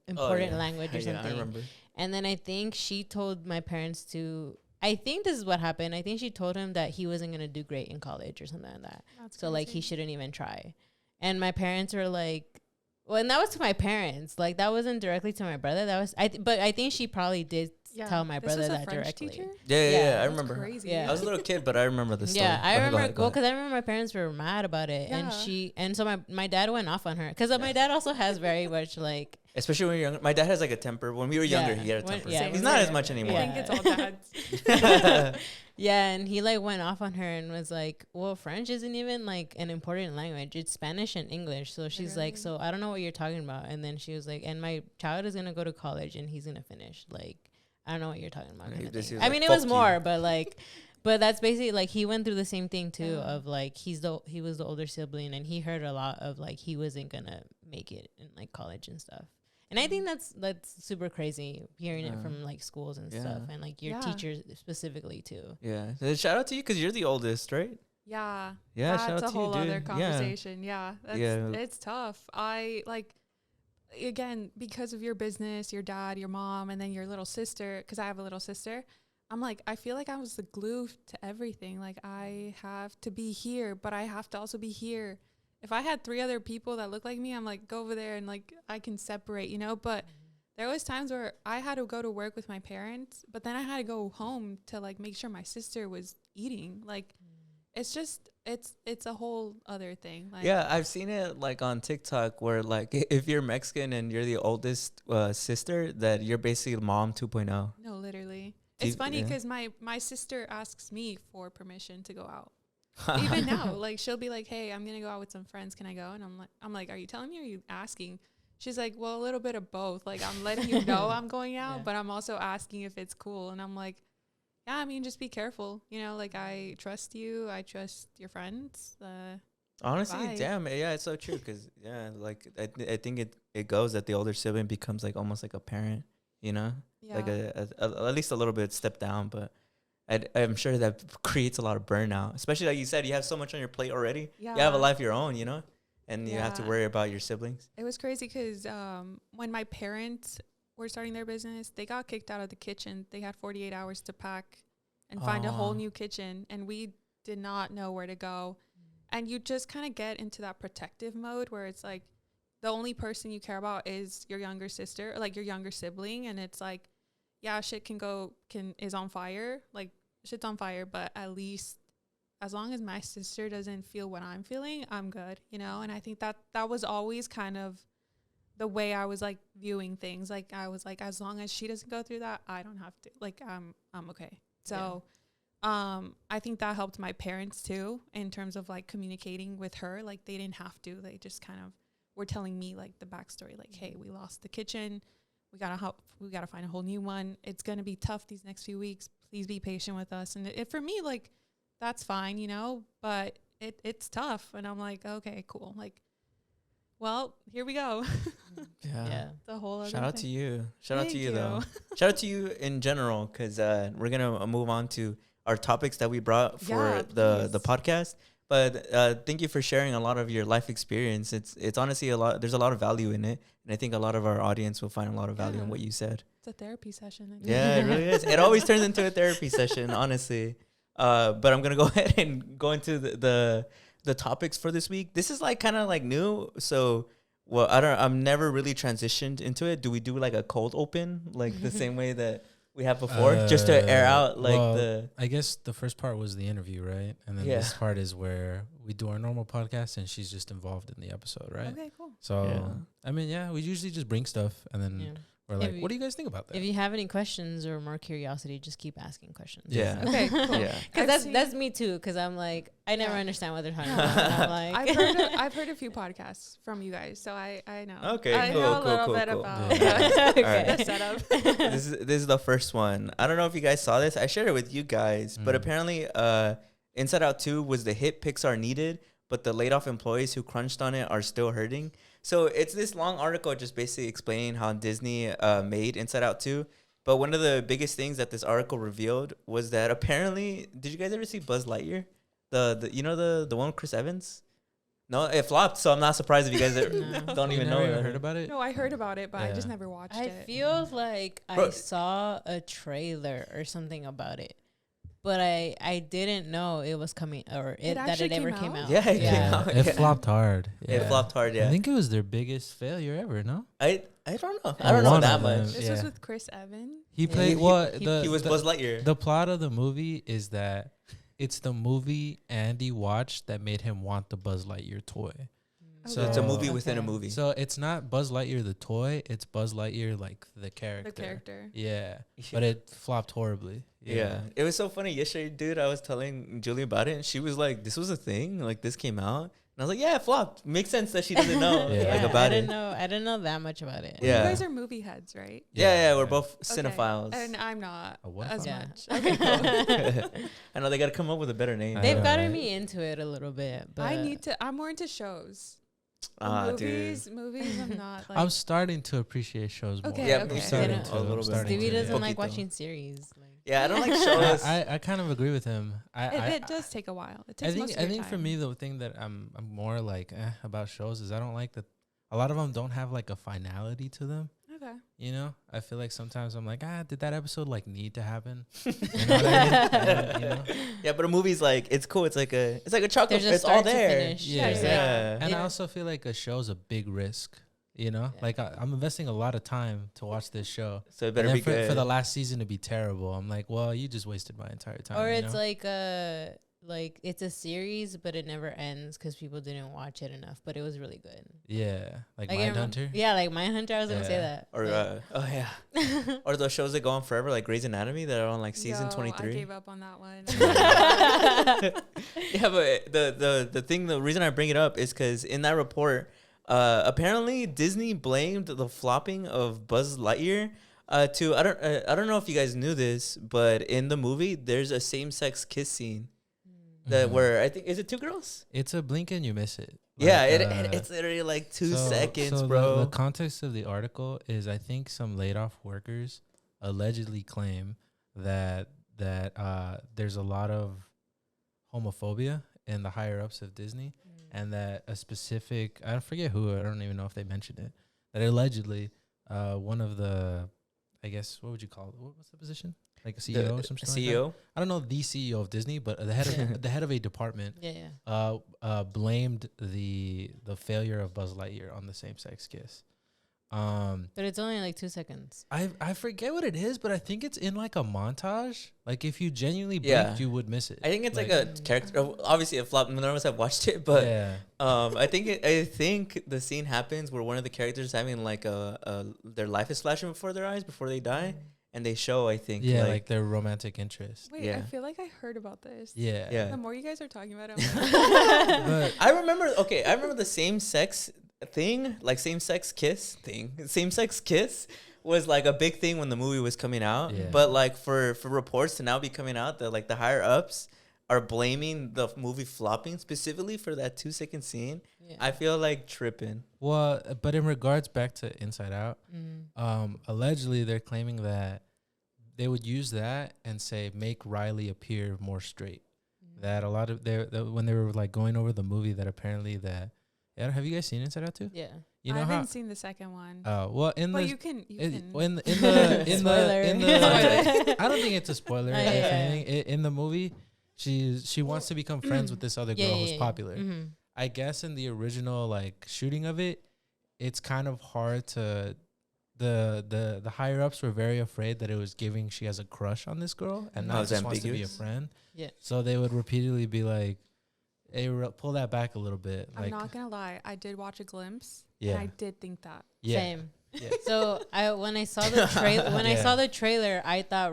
important language or something." Yeah, I remember. And then I think she told my parents to. I think this is what happened. I think she told him that he wasn't gonna do great in college or something like that. That's So like he crazy. shouldn't even try. And my parents were like, well, and that was to my parents. Like that wasn't directly to my brother. That was but I think she probably did tell my This brother was a that French directly. teacher? Yeah, Yeah, I That's remember. Crazy. Yeah. I was a little kid, but I remember the story. Yeah, I Go remember. ahead, go Well, ahead. because I remember my parents were mad about it, Yeah. and so my dad went off on her because my dad also has very much like Especially when you're younger. My dad has like a temper. When we were younger, Yeah. he had a When- temper. yeah, He's when not we as were much younger. anymore. I think it's all dads. yeah, and he like went off on her and was like, well, French isn't even like an important language. It's Spanish and English. So she's like, Literally. so I don't know what you're talking about. And then she was like, and my child is gonna go to college and he's gonna finish. Like, I don't know what you're talking about. And Kind he of just- he thing. was I like, mean, it was "Fuck more, you." but like, but that's basically like he went through the same thing too. Yeah. Of like he was the older sibling and he heard a lot of like he wasn't gonna make it in like college and stuff. And I think that's super crazy hearing it Yeah. from like schools and Yeah. stuff and like your Yeah. teachers specifically too. Yeah. So shout out to you because you're the oldest, right? Yeah. Yeah, shout That's out a to you, whole other dude. Yeah. conversation. Yeah. That's, Yeah. It's tough. I like, again, because of your business, your dad, your mom, and then your little sister, because I have a little sister, I'm like, I feel like I was the glue to everything. Like, I have to be here, but I have to also be here. If I had 3 other people that look like me, I'm like, go over there and like, I can separate, you know? But there was times where I had to go to work with my parents, but then I had to go home to like make sure my sister was eating. Like, it's just, it's a whole other thing. Like, Yeah, I've seen it like on TikTok where like if you're Mexican and you're the oldest sister, that you're basically mom 2.0. no, literally. It's funny because my sister asks me for permission to go out. Even now, like she'll be like, "Hey, I'm gonna go out with some friends. Can I go?" And I'm like, "Are you telling me or are you asking?" She's like, "Well, a little bit of both. Like I'm letting you know I'm going out, but I'm also asking if it's cool." And I'm like, "Yeah, I mean, just be careful. You know, like I trust you. I trust your friends." Honestly, Bye. damn, yeah, it's so true. Cause like I think it goes that the older sibling becomes like almost like a parent, you know, like at least a little bit step down. But I'm sure that creates a lot of burnout, especially like you said, you have so much on your plate already. Yeah. You have a life of your own, you know, and you have to Yeah. worry about your siblings. It was crazy because when my parents were starting their business, they got kicked out of the kitchen. They had 48 hours to pack and find a whole new kitchen, and we did not know where to go. And you just kind of get into that protective mode where it's like the only person you care about is your younger sister, or like your younger sibling, and it's like, yeah, shit is on fire, like shit's on fire, but at least as long as my sister doesn't feel what I'm feeling, I'm good, you know. And I think that was always kind of the way I was like viewing things. Like I was like, as long as she doesn't go through that, I don't have to. Like I'm okay. So I think that helped my parents too in terms of like communicating with her. Like they didn't have to. They just kind of were telling me like the backstory. Like, hey, we lost the kitchen. We gotta find a whole new one. It's gonna be tough these next few weeks. Please be patient with us. And it for me, like, that's fine, you know, but it's tough. And I'm like, okay, cool. Like, well, here we go. Yeah. The whole other Shout out thing. to you. Shout out to you, Thank though. you. Shout out to you in general, because we're going to move on to our topics that we brought for Yeah, the please. podcast. But thank you for sharing a lot of your life experience. It's honestly a lot. There's a lot of value in it. And I think a lot of our audience will find a lot of value in Yeah. what you said. It's a therapy session. Yeah, it really is. It always turns into a therapy session, honestly. But I'm going to go ahead and go into the topics for this week. This is like kind of like new. So, well, I'm never really transitioned into it. Do we do like a cold open, like the same way that we have before, just to air out like I guess the first part was the interview, right? And then this part is where we do our normal podcast and she's just involved in the episode, right? Okay, cool. So, I mean, we usually just bring stuff and then we're like, what do you guys think about that? If you have any questions or more curiosity, just keep asking questions. Yeah. Okay, cool. Yeah. Because that's me too. Because I'm like, I never understand what they're talking about. And I'm like, I've heard a few podcasts from you guys, so I know. Okay, I cool, know a cool, little cool, bit cool. about Alright. the setup. this is the first one. I don't know if you guys saw this. I shared it with you guys, but apparently Inside Out 2 was the hit Pixar needed, but the laid off employees who crunched on it are still hurting. So it's this long article just basically explaining how Disney made Inside Out 2. But one of the biggest things that this article revealed was that apparently, did you guys ever see Buzz Lightyear? The you know the one with Chris Evans? No, it flopped. So I'm not surprised if you guys don't even know it. Heard about it? No, I heard about it, but I just never watched I it. feel like I saw a trailer or something about it, but I didn't know it was coming or that it ever came out. Yeah, it came out. It flopped hard. It flopped hard. Yeah, I think it was their biggest failure ever. No, I don't know. I don't know one that of them. much. This was with Chris Evans. He played what? He was Buzz Lightyear. The plot of the movie is that it's the movie Andy watched that made him want the Buzz Lightyear toy. So it's a movie within a movie. So it's not Buzz Lightyear the toy, it's Buzz Lightyear like the character. The character. Yeah. But it flopped horribly. Yeah. It was so funny. Yesterday, dude, I was telling Julie about it and she was like, this was a thing? Like this came out? And I was like, yeah, it flopped. Makes sense that she doesn't know about it. I didn't know that much about it. Yeah. You guys are movie heads, right? Yeah, we're both Okay. cinephiles. And I'm not as Yeah. much. Okay, cool. I know they got to come up with a better name. They've gotten me into it a little bit, but I'm more into shows. Dude. Movies, I'm not like. I'm starting to appreciate shows more. Okay, Yeah, okay. me I'm too. starting Yeah. to. A little I'm bit. starting Stevie to. doesn't like Poquito. watching series. Like. Yeah, I don't like shows. I kind of agree with him. It does take a while. It takes most of I your think for time. me the thing that I'm more like about shows is I don't like that a lot of them don't have like a finality to them. Okay. You know, I feel like sometimes I'm like, did that episode like need to happen? You know what I mean? You know? Yeah, but a movie's like, it's cool. It's like a chocolate. There's a It's all start to there. finish. Yeah. There's Yeah. And it- I also feel like a show's a big risk. You know, like I'm investing a lot of time to watch this show. So it And better then be good. for the last season to be terrible. I'm like, well, you just wasted my entire time. or you it's know? like it's a series, but it never ends because people didn't watch it enough. But it was really good. Yeah, like Like, I Mindhunter. Yeah, like Mindhunter. I was gonna say Yeah. that. Or Like, oh yeah, or those shows that go on forever, like Grey's Anatomy, that are on like season Yo, 23. I gave up on that one. Yeah, but the reason I bring it up is because in that report, apparently Disney blamed the flopping of Buzz Lightyear to I don't know if you guys knew this, but in the movie there's a same-sex kiss scene that where I think, is it two girls? It's a blink and you miss it. Yeah, Like, it's literally like 2 so- seconds, so bro. The context of the article is, I think some laid off workers allegedly claim that there's a lot of homophobia in the higher ups of Disney, and that a specific, I forget who, I don't even know if they mentioned it, that allegedly one of the, I guess, what would you call it? What's the position? Like a CEO or something? CEO? Like that? I don't know the CEO of Disney, but the head of the head of a department yeah. blamed the failure of Buzz Lightyear on the same sex kiss. But it's only like 2 seconds. I forget what it is, but I think it's in like a montage. Like if you genuinely blinked, Yeah. you would miss it. I think it's like a character. Obviously, it flopped. None of us have watched it, but yeah. I think the scene happens where one of the characters having like their life is flashing before their eyes before they die, and they show, I think, Yeah, like their romantic interest. Wait, Yeah. I feel like I heard about this. Yeah. Yeah. The more you guys are talking about it, But I remember the same sex thing, like same sex kiss was like a big thing when the movie was coming out. Yeah. But like for reports to now be coming out that like the higher ups are blaming the movie flopping specifically for that 2 second scene, Yeah. I feel like tripping. well, but in regards back to Inside Out, Mm. allegedly they're claiming that they would use that and say make Riley appear more straight. That a lot of when they were like going over the movie, that apparently that, yeah, have you guys seen Inside Out too? Yeah. You know I how? haven't seen the second one. Oh well, in But the you can. Spoiler. I don't think it's a spoiler. Yeah, If yeah. anything, in the movie, she wants to become friends with this other girl who's popular. Mhm. I guess in the original like shooting of it, it's kind of hard to the higher ups were very afraid that it was giving she has a crush on this girl and Oh, not it's just wants to be a ambiguous? friend. Yeah. So they would repeatedly be like, "Hey, pull that back a little bit." I'm Like, not gonna lie. I did watch a glimpse. yeah, And I did think that. yeah, Same. yeah. So when I saw the trailer, I Yeah. saw the trailer, I thought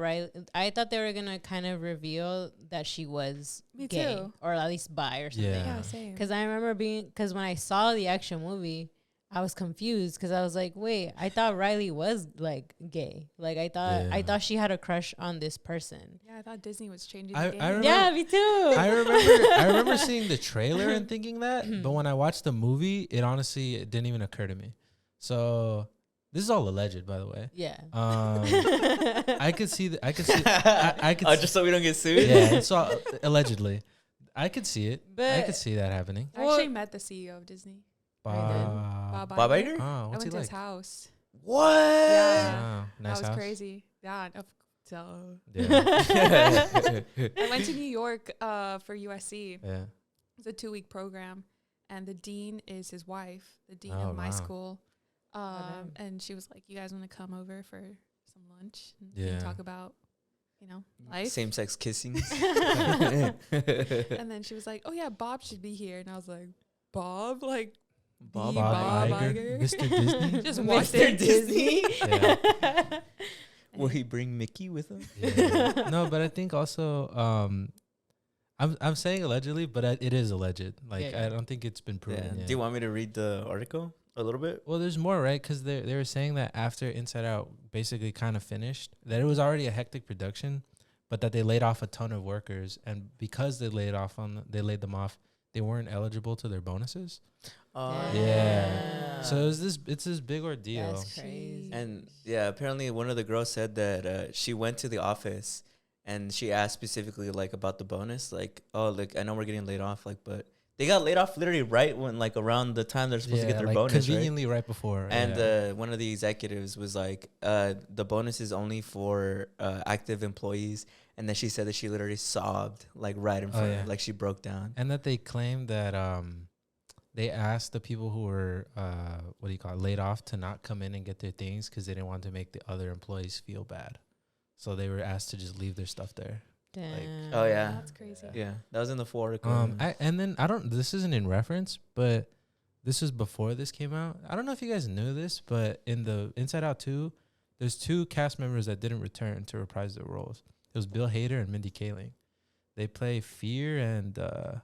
they were gonna kind of reveal that she was Me gay too. or at least bi or something. Yeah. Yeah, same. Because I remember because when I saw the action movie, I was confused because I was like, wait, I thought Riley was like gay. Like I Yeah. thought she had a crush on this person. Yeah, I thought Disney was changing. I the game. remember- Yeah, me too. I remember seeing the trailer and thinking that, but when I watched the movie, it didn't even occur to me. So this is all alleged, by the way. Yeah. I could see I could see. I could. Just so we don't get sued. Yeah, it's all allegedly. I could see it. I But- could see that happening. I actually met the CEO of Disney. Bob. Bob Iger? Oh, I what's went he to his like? house. What? Yeah. Oh, nice That was house. crazy. Yeah. So Yeah. I went to New York for USC. Yeah. It's a 2-week program, and the dean is his wife, the dean Oh, of my wow. school. damn. And she was like, "You guys want to come over for some lunch and Yeah. talk about, life?" Same sex kissing. And then she was like, "Oh yeah, Bob should be here," and I was like, "Bob, like Bob the Bob Iger? Mr. Disney. Just Mr. walked in." Disney? Yeah. Will he bring Mickey with him? Yeah. No, but I think also, I'm saying allegedly, but it is alleged. Like Yeah. I don't think it's been proven. Yeah. Yet. Do you want me to read the article a little bit? Well, there's more, right? Because they were saying that after Inside Out basically kind of finished, that it was already a hectic production, but that they laid off a ton of workers, and because they laid them off, they weren't eligible to their bonuses. Yeah. So it's this big ordeal. That's crazy. And yeah, apparently one of the girls said that she went to the office and she asked specifically like about the bonus, like, oh, like I know we're getting laid off, like, but they got laid off literally right when like around the time they're supposed to get their like bonus, right? conveniently right before. And yeah. one of the executives was like, the bonus is only for active employees. And then she said that she literally sobbed like right in front of her, like she broke down. And that they claimed that they asked the people who were laid off to not come in and get their things because they didn't want to make the other employees feel bad. So they were asked to just leave their stuff there. Damn. Oh yeah, That's crazy. yeah. That was in the Florida. And then I don't. This isn't in reference, but this was before this came out. I don't know if you guys knew this, but in the Inside Out 2, there's 2 cast members that didn't return to reprise their roles. It was Bill Hader and Mindy Kaling. They play Fear and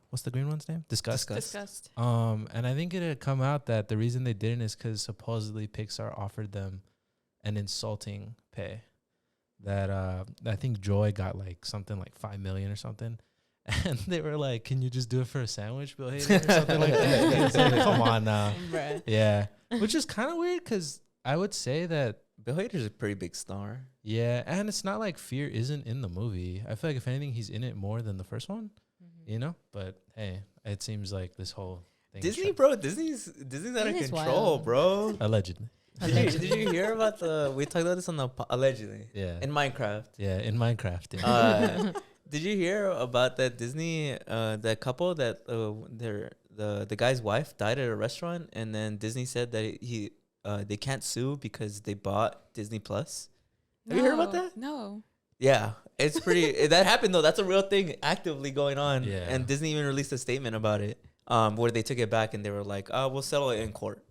what's the green one's name? Disgust. Disgust. And I think it had come out that the reason they didn't is because supposedly Pixar offered them an insulting pay. That I think Joy got like something like $5 million or something. And they were like, "Can you just do it for a sandwich, Bill Hader?" Or something like that. It's like, come on now. Bruh. Yeah. Which is kind of weird because I would say that, Bill Hader's a pretty big star. yeah, and it's not like Fear isn't in the movie. I feel like if anything, he's in it more than the first one, Mhm. you know? But hey, it seems like this whole thing. is Disney, bro. Disney's out of Disney's control, wild. bro. Allegedly. Did you hear about we talked about this on the allegedly Yeah. in Minecraft? Yeah, in Minecraft. Yeah. Did you hear about that Disney that couple that the guy's wife died at a restaurant, and then Disney said that they can't sue because they bought Disney Plus? Have you heard about that? No. Yeah, it's pretty. That happened though. That's a real thing actively going on. Yeah. And Disney even released a statement about it, where they took it back and they were like, we'll settle it in court."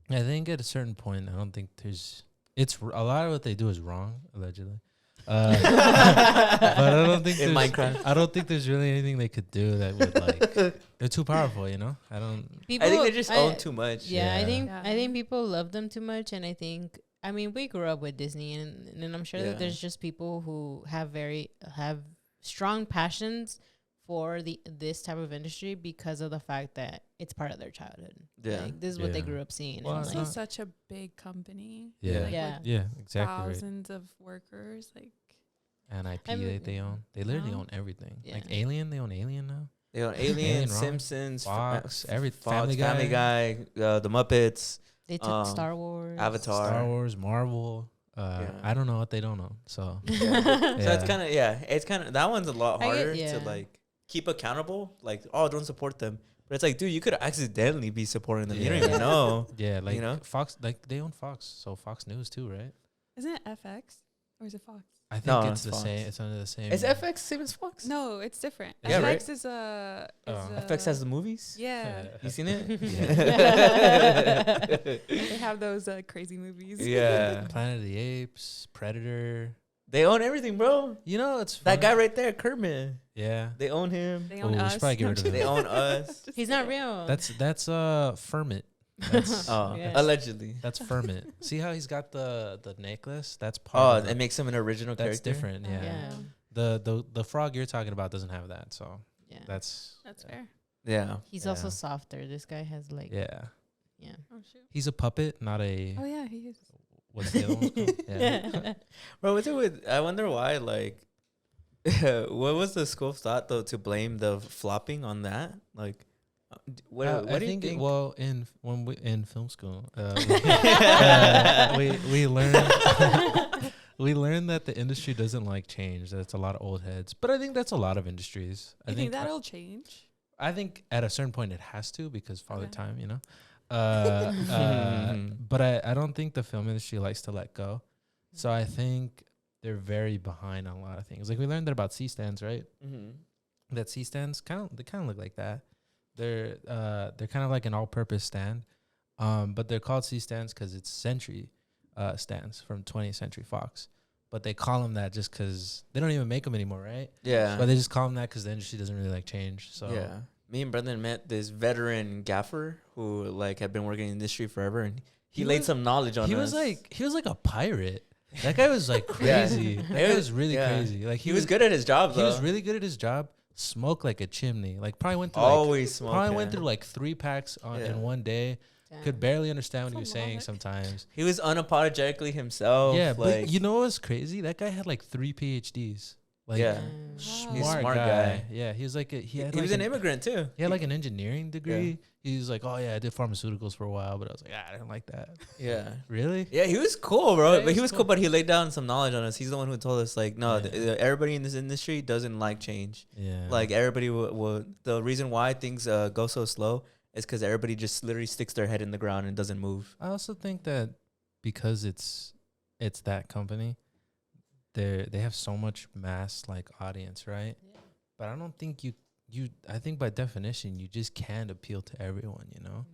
I think at a certain point, I don't think a lot of what they do is wrong, allegedly. But I don't think In there's- Minecraft. I don't think there's really anything they could do that would like. They're too powerful, you know. I don't. I think they just own too much. Yeah, Yeah. Yeah. I think people love them too much, and I mean, we grew up with Disney, and I'm sure Yeah. that there's just people who have strong passions for this type of industry because of the fact that it's part of their childhood. Yeah. Like, this is what they Yeah. grew up seeing. Well, and it's Also, like, such a big company. Yeah. Like, Yeah. with Yeah, exactly right. thousands of workers. Like, And IP I mean, that they own. They literally no. own everything. Yeah. Like Alien, they own Alien now. They own Alien, Alien, Ron, Simpsons, Fox, Family Guy, the Muppets, they took Star Wars, Avatar. Star Wars, Marvel. Yeah. I don't know what they don't own. So So it's kind of that one's a lot I get- harder yeah. to like keep accountable. Like, don't support them. But it's like, dude, you could accidentally be supporting them. You don't Yeah. even know. yeah, like You know? Fox, like they own Fox, so Fox News too, right? isn't it FX or is it Fox? I think No, it's it's the Fox. same. It's under the same. Is FX same as Fox? No, it's different. Yeah, FX right? is a. FX has the movies. Yeah. You seen it? They have those crazy movies. Yeah. Planet of the Apes, Predator. They own everything, bro. You know, it's That funny. guy right there, Kermit. Yeah, They own him. They Oh, own we should us. probably get No, rid of I'm They just- own us. He's not real. that's Fermit. That's Oh, Yeah. allegedly. that's Fermit. See how he's got the necklace? That's Oh, part. of it makes him an original that's character. different. Yeah. Yeah. The frog you're talking about doesn't have that, so Yeah. that's That's fair. Yeah. He's also Yeah. softer. This guy has like yeah. yeah. Oh shoot. He's a puppet, not a Oh yeah, he is. what's the other one called? Yeah. Bro, what's it with? I wonder why. Like, what was the school of thought though to blame the flopping on that? Like, what I do you think? think? Well, in film school, we learned we learned that the industry doesn't like change. That it's a lot of old heads, but I think that's a lot of industries. You think that'll change? I think at a certain point it has to because Father Okay. Time, you know. But I don't think the film industry likes to let go. So I think they're very behind on a lot of things. Like we learned that about C stands, right? Mm-hmm. That C stands they kind of look like that. They're kind of like an all-purpose stand, but they're called C stands because it's Century stands from 20th Century Fox. But they call them that just because they don't even make them anymore, right? Yeah. But they just call them that because the industry doesn't really like change. So Yeah. Me and Brendan met this veteran gaffer who like had been working in the industry forever, and he laid was- some knowledge on he us. was like a pirate. That guy was like Yeah. crazy. That guy was really Yeah. crazy. Like he was good at his job He though. was really good at his job. Smoked like a chimney. Like probably went through always like probably smoking. went through like 3 packs Yeah. in one day. Damn. Could barely understand what he That's was a saying lot. sometimes. He was unapologetically himself. Yeah, like, but you know what's crazy? That guy had like 3 PhDs. Like Yeah. Damn. smart, He's a smart guy. guy. Yeah, he was like he had was like an immigrant too. he had like an engineering degree. He was like, oh yeah, I did pharmaceuticals for a while, but I was like, I didn't like that. Yeah. Really? Yeah, he was cool, bro. Yeah, but he he was was cool. cool. But he laid down some knowledge on us. He's the one who told us, like, no, Yeah. everybody in this industry doesn't like change. Yeah. Like, everybody will. The reason why things go so slow is because everybody just literally sticks their head in the ground and doesn't move. I also think that because it's that company, they have so much mass like audience, right? Yeah. But I don't think I think by definition you just can't appeal to everyone, you know.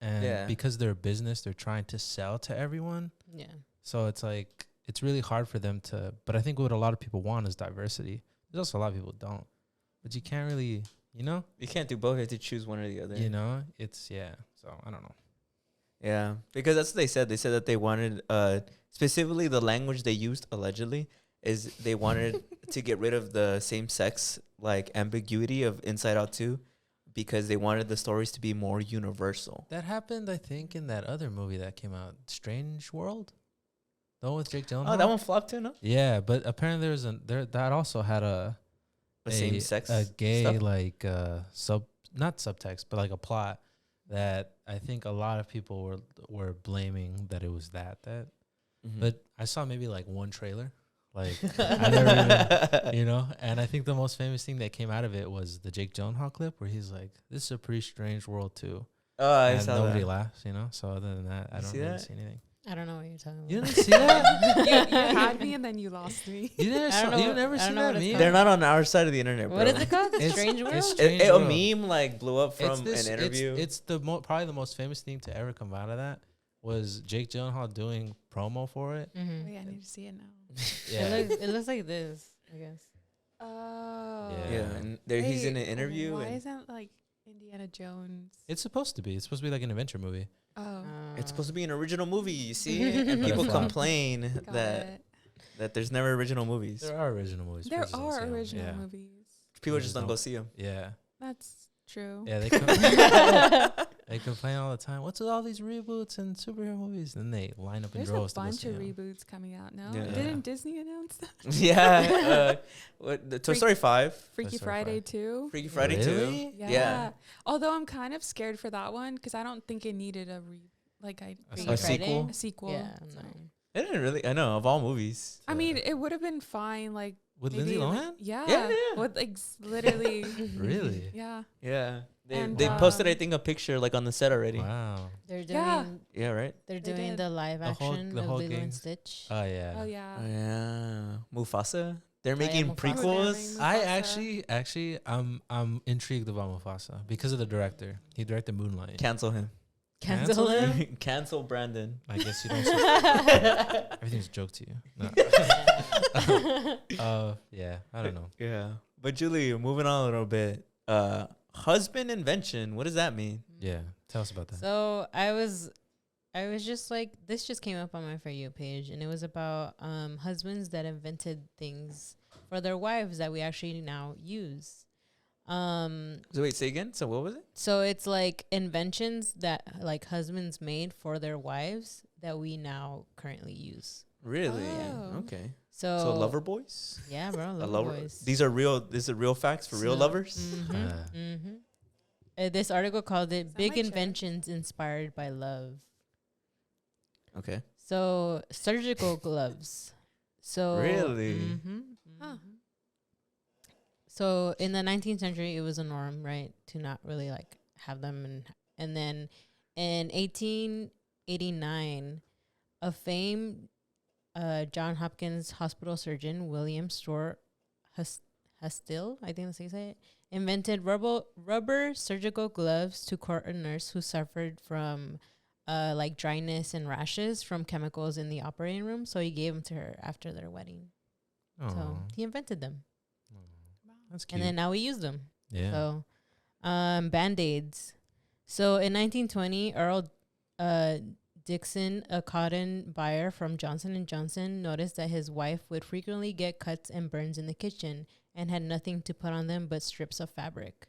And Yeah. because they're a business, they're trying to sell to everyone. Yeah. So it's like it's really hard for them to. But I think what a lot of people want is diversity. There's also a lot of people don't. But you can't really, you know. You can't do both. You have to choose one or the other. You know, it's So I don't know. Yeah, because that's what they said. They said that they wanted, specifically the language they used allegedly is they wanted to get rid of the same sex like ambiguity of Inside Out 2 because they wanted the stories to be more universal. That happened, I think, in that other movie that came out, Strange World. The one with Jake Gyllenhaal. Oh, that one flopped too, no? Yeah, but apparently that also had a Same sex, a gay stuff? like not subtext, but like a plot that I think a lot of people were blaming that it was that. Mhm. But I saw maybe like one trailer. Like I never even, you know, and I think the most famous thing that came out of it was the Jake Gyllenhaal clip where he's like, "This is a pretty strange world too," Oh, I and saw nobody that. laughs, you know. So other than that, I You don't see really that? see anything. I don't know what you're talking about. You didn't see that? You had me and then you lost me. You never I don't saw? know You what- never I don't seen know that what it's meme? They're not on our side of the internet, bro. What is it called? It's- Strange World? it's Strange A World. meme like blew up from an interview. It's the probably the most famous thing to ever come out of that was Jake Gyllenhaal doing promo for it. Oh, Mm-hmm. yeah, I need to see it now. Yeah, It looks like this, I guess. Oh. Yeah. Yeah, and there he's in an Wait, interview. Why And isn't like Indiana Jones? it's supposed to be. It's supposed to be like an adventure movie. Oh, it's supposed to be an original movie, you see? But And it people flopped. complain got that it. that there's never original movies. There are original movies. There people just don't are see 'em. original Yeah. movies. People Just just don't don't- go see them. Yeah, That's true. yeah. They complain all the time. What's with all these reboots and superhero movies? And then they line up in There's a droves to go bunch see of 'em. reboots coming out now. Yeah. Didn't Disney announce that? Yeah. What, the Toy Story 5, Freaky Story Friday 5. 2. Freaky Friday Really? 2. Yeah. Yeah. Although I'm kind of scared for that one because I don't think it needed a A sequel? a sequel. Yeah, so. no. It didn't really. I know of all movies. I mean, it would have been fine. Like With maybe, Lindsay like- Lohan? yeah. Yeah. With like literally. Really? Yeah. Yeah. They And, they posted I um, think a picture like on the set already. Wow. They're doing Yeah. Yeah. Right. they're They doing did. the live The whole- action the of whole Lilo and gang. Stitch. Oh yeah. Oh yeah. Oh, yeah. Mufasa. They're yeah, making Mufasa. prequels. Mufasa. I actually I'm intrigued about Mufasa because of the director. He directed Moonlight. Cancel him. Cancel him. Cancel Brandon. I guess you don't. Everything's a joke to you. No. Yeah. I don't know. Yeah. But Julie, moving on a little bit. Husband invention. What does that mean? Yeah. Tell us about that. So I was just like, this just came up on my For You page, and it was about husbands that invented things for their wives that we actually now use. So wait, say again. So what was it? So it's like inventions that like husbands made for their wives that we now currently use. Really? Oh. Okay. So, So lover boys. Yeah, bro. A Lover lover. boys. These are real. These are real facts for real So- lovers. Mm-hmm. This article called it Sound "Big like Cher. Inventions Inspired by Love." Okay. So surgical gloves. So Really? Huh. So in the 19th century, it was a norm, right, to not really like have them, and then in 1889, a famed John Hopkins hospital surgeon, William Store Hastille, I think that's how you say it, invented rubber surgical gloves to court a nurse who suffered from like dryness and rashes from chemicals in the operating room. So he gave them to her after their wedding. So Oh, he invented them. that's cute. And then now we use them. yeah. So, Band-Aids. So in 1920, Earl Dixon, a cotton buyer from Johnson & Johnson, noticed that his wife would frequently get cuts and burns in the kitchen and had nothing to put on them but strips of fabric.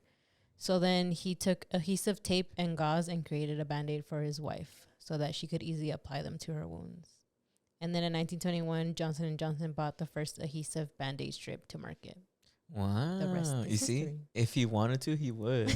So then he took adhesive tape and gauze and created a Band-Aid for his wife so that she could easily apply them to her wounds. And then in 1921, Johnson & Johnson bought the first adhesive Band-Aid strip to market. Wow. The rest You is see, history. if he wanted to, he would.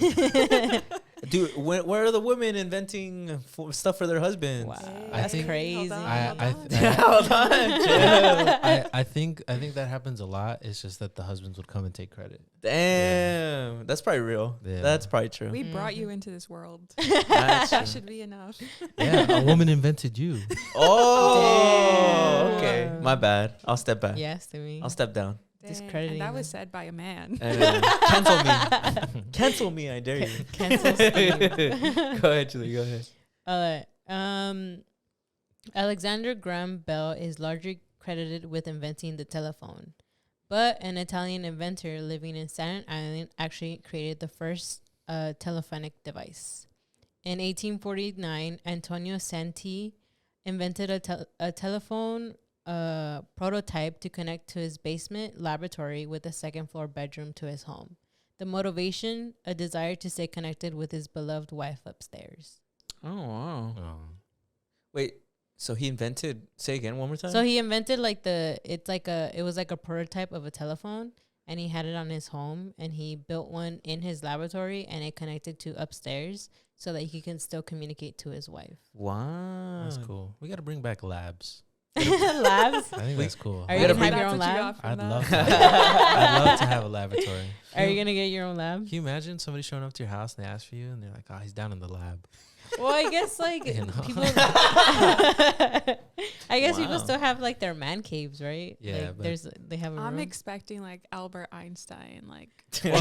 Dude, where are the women inventing stuff for their husbands? Wow, I that's think- crazy. Hold on, chill. I think that happens a lot. It's just that the husbands would come and take credit. Damn, that's probably real. Yeah. That's probably true. We brought you into this world. That's That true. should be enough. Yeah, a woman invented you. Oh, Damn. okay. My bad. I'll step back. Yes, to me. I'll step down. Discrediting And that was them. said by a man. And, cancel me. Cancel me. I dare you. Cancel Steve. Go ahead, Julie. Go ahead. All right. Alexander Graham Bell is largely credited with inventing the telephone, but an Italian inventor living in Staten Island actually created the first telephonic device. In 1849, Antonio Santi invented a telephone prototype to connect to his basement laboratory with a second-floor bedroom to his home. The motivation, a desire to stay connected with his beloved wife upstairs. Oh, wow. Oh. Wait, so he invented, say again one more time? So he invented it was like a prototype of a telephone, and he had it on his home, and he built one in his laboratory, and it connected to upstairs so that he can still communicate to his wife. Wow. That's cool. We got to bring back labs. Labs? I think that's cool. Are you gotta gonna have bring- your own That's what you lab? got from I'd that. love I'd love to have a laboratory. Are you gonna get your own lab? Can you imagine somebody showing up to your house and they ask for you and they're like, "Oh, he's down in the lab." Well, I guess like You know? people. I guess people Wow. still have like their man caves, right? Yeah, like, but- they have. I'm room. expecting like Albert Einstein, like Well,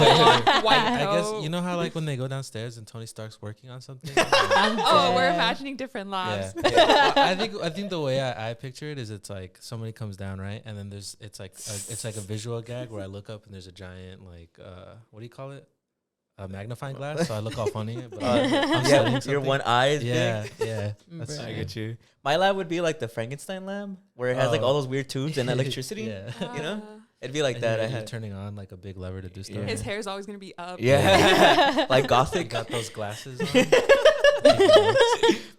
white I guess coat. you know how like when they go downstairs and Tony Stark's working on something. I'm Oh, we're dead. imagining different labs. Yeah. Well, I think the way I picture it is it's like somebody comes down, right, and then it's like a visual gag where I look up and there's a giant like what do you call it, a magnifying glass, so I look all funny. But I'm yeah, studying your something. one eye is Yeah, big. yeah. Bruh. I get you. My lab would be like the Frankenstein lab, where it has like Oh. all those weird tubes and electricity. Yeah. You know? Uh, It'd be like that. I You're had, turning on like a big lever to do stuff. Yeah. his hair's always gonna be up. yeah, like They gothic. got those glasses on.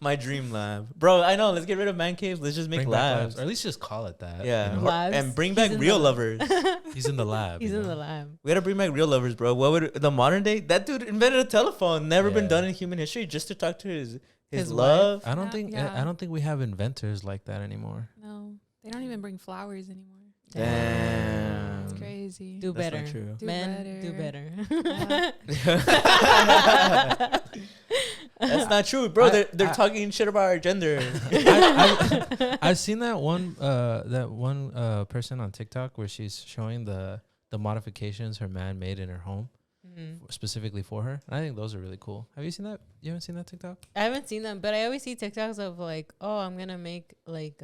My dream lab, bro. I know. Let's get rid of man caves. Let's just make Bring back labs. or at least just call it that. Yeah, you know? Labs. and bring He's back in real the- lovers. He's in the lab. He's you in know? the lab. We gotta bring back real lovers, bro. What would the modern day? That dude invented a telephone. Never been Yeah. done in human history, just to talk to his His love. I don't Yeah, think yeah. I don't think we have inventors like that anymore. No, they don't even bring flowers anymore. Damn. It's crazy. Do That's better. not true. Do Men, do better. better. That's not true, bro. I- They're I- talking shit about our gender. I've seen that one person on TikTok where she's showing the modifications her man made in her home Mhm. specifically for her. And I think those are really cool. Have you seen that? You haven't seen that TikTok? I haven't seen them, but I always see TikToks of like, oh, I'm gonna make like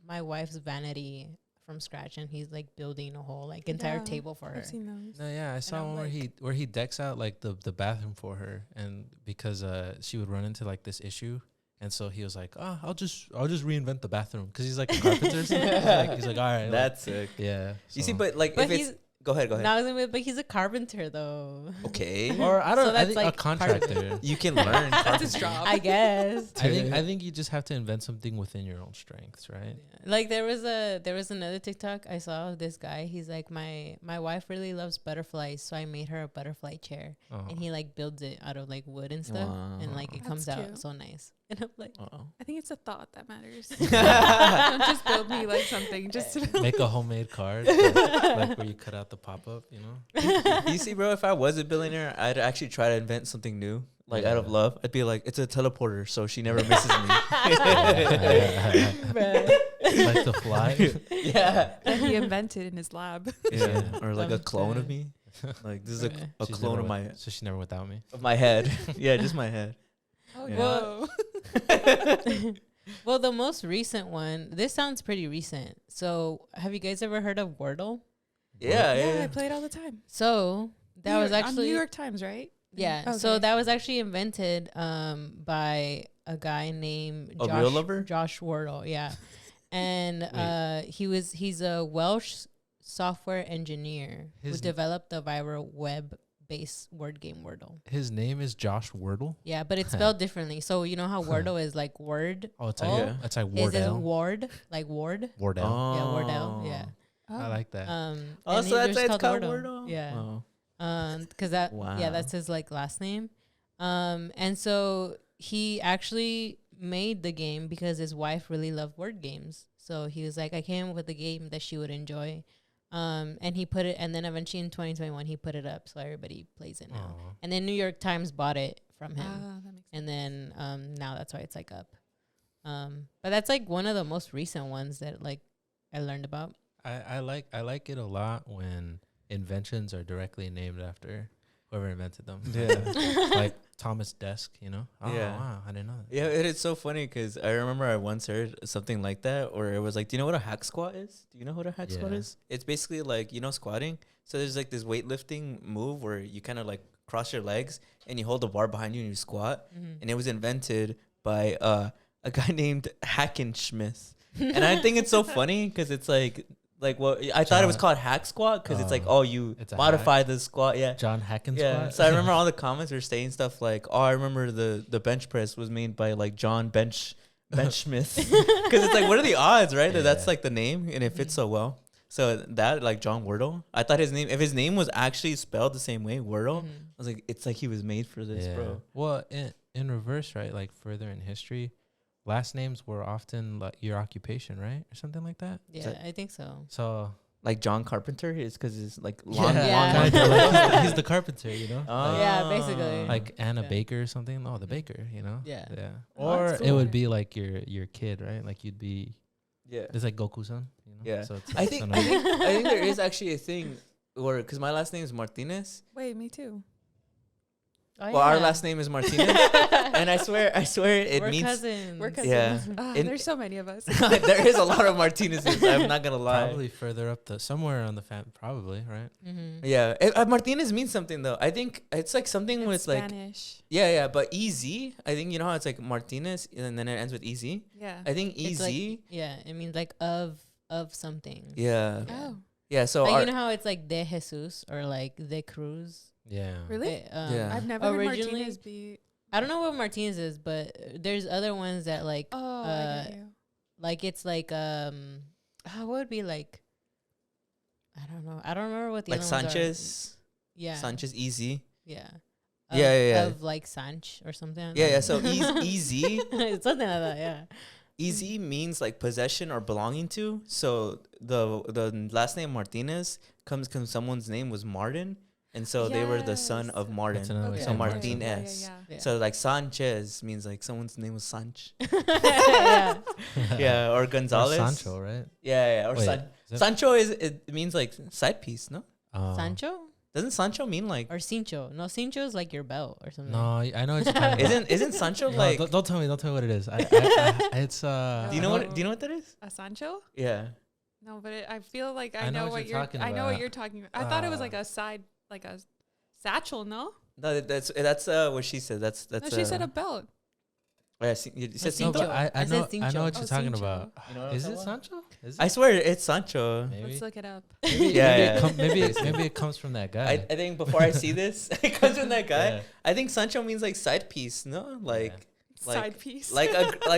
my wife's vanity from scratch, and he's like building a whole like entire Yeah, table for her. I've seen those. No, yeah, I saw I'm one where he decks out like the bathroom for her, and because she would run into like this issue, and so he was like, oh, I'll just reinvent the bathroom because he's like a carpenter. So he's like, all right, That's sick. yeah. You see, so- but like, But if it's he's go ahead. but he's a carpenter though. Okay, or I don't. So I that's, think a like, part of it. contractor. you can learn. That's his carpentry. job. I guess. I think you just have to invent something within your own strengths, right? Like there was another TikTok I saw of this guy. He's like, my wife really loves butterflies, so I made her a butterfly chair, Oh. and he like builds it out of like wood and stuff, and like it That's comes out cute. so nice. And I'm like, Uh-oh. I think it's a thought that matters. Don't just build me like something just to Make a homemade card, like where you cut out the pop up, you know? You see, bro, if I was a billionaire, I'd actually try to invent something new, like out of Yeah. love. I'd be like, it's a teleporter, so she never misses me. Like the fly. Yeah. that he invented in his lab. Yeah. Or like a I'm clone of dead. me. Like this is Bruh. a She's clone never of my with- So she's never without me. head. Yeah, just my head. Oh Yeah. no. well, the most recent one. This sounds pretty recent. So, have you guys ever heard of Wordle? Yeah, Yeah, yeah. I play it all the time. So that New was York- on actually New York Times, right? yeah. So Okay. that was actually invented by a guy named A real lover? Josh Wordle. Yeah, and he's a Welsh software engineer who His n- developed the viral web-based word game Wordle. His name is Josh Wordle. Yeah, but it's spelled differently. So you know how Wordle is like word. Oh, it's like Oh. it's like Is it Wardell. ward like ward? Wardell. Yeah, Wardell. Yeah. I like that. Oh, and so that's just why it's called Wordle. Wordle? Yeah. Oh. Because that Wow. yeah, that's his like last name. And so he actually made the game because his wife really loved word games. So he was like, I came up with a game that she would enjoy. And he put it, and then eventually in 2021, he put it up so everybody plays it now. Aw. And then New York Times bought it from him. Ah, that makes sense. And then now that's why it's like up. But that's like one of the most recent ones that like I learned about. I like it a lot when inventions are directly named after whoever invented them. Yeah. Like Thomas Desk, you know? Oh, Yeah. wow. I didn't know that. Yeah, it is so funny because I remember I once heard something like that, or it was like, do you know what a hack squat is? Do you know what a hack squat Yeah. is? It's basically like, you know, squatting. So there's like this weightlifting move where you kind of like cross your legs and you hold the bar behind you and you squat. Mm-hmm. And it was invented by a guy named Hackenschmidt. And I think it's so funny because it's like well, I thought it was called hack squat because it's like, oh, you It's a modify the squat. Yeah. John Hackens. Yeah. So I remember all the comments were saying stuff like, oh, I remember the bench press was made by like John Bench Smith. Because it's like, what are the odds, right? That's Yeah. like the name and it fits so well. So that like John Wordle, I thought if his name was actually spelled the same way, Wordle, Mm-hmm. I was like, it's like he was made for this, bro. Well, in reverse, right? Like further in history, last names were often like your occupation, right? Or something like that. Yeah, I think so. So Like John Carpenter is because it's like long, Yeah. long. kinda like he's the carpenter, you know? Oh. Yeah, basically. Like Anna Yeah. Baker or something. Oh, the baker, you know? Yeah. Yeah. Oh, Or that's it cool. would be like your kid, right? Like you'd be Yeah. it's like Goku-san, you know? Yeah. So it's I think annoying. I think there is actually a thing where, because my last name is Martinez. Wait, me too. Oh, Well, our yeah. last name is Martinez, and I swear it We're means cousins. We're cousins. Yeah. In- There's so many of us. there is a lot of Martinez's. I'm not gonna lie. Probably further up the somewhere on the probably, right? Mm-hmm. Yeah, Martinez means something though. I think it's like something where it's like Spanish. yeah, but easy. I think you know how it's like Martinez and then it ends with easy. Yeah. I think It's like- easy. Yeah, it means like of something. Yeah, Oh, yeah. So Like our, you know how it's like de Jesus or like de Cruz. Yeah. really? Yeah. I've never heard Originally- Martinez be. I don't know what Martinez is, but there's other ones that like Oh, I uh, get you. like it's like what would be like I don't know. I don't remember what the like other ones are. Sanchez, Yeah. Sanchez easy. Yeah. Yeah. Of like Sanch or something. Like Yeah, yeah. that. So easy. It's something like that. Yeah. Easy means like possession or belonging to. So the last name Martinez comes because someone's name was Martin, and so they were the son Yes. of Martin. That's another way So to say Martinez. Martin. Yeah. So like Sanchez means like someone's name was Sanch. yeah. Yeah, or Or Gonzalez. Sancho, right? Yeah, or Wait, San- is that- Sancho it means like side piece, no? Sancho Doesn't Sancho mean like or Cincho? No, Cincho is like your belt or something. No, I know what you're talking about. isn't Sancho No, like don't tell me what it is. It's do you know what that is? A Sancho? Yeah. No, but I feel like I I know know what what you're you're. talking I know what about. you're talking about. I thought it was like a side, like a satchel. No, No, that's what she said. That's no, she said a belt. Oh, yeah, you said No, Cinto? but I I know said I know what Cincho. you're Oh, talking Cincho. about. You know what I'm Is it talking about? Sancho? Is I it? swear it's Sancho. Maybe. Let's look it up. Maybe, Yeah, yeah. maybe it comes from that guy. I think before I see this, it comes from that guy. Yeah. I think Sancho means like side piece, no? Like Side piece. like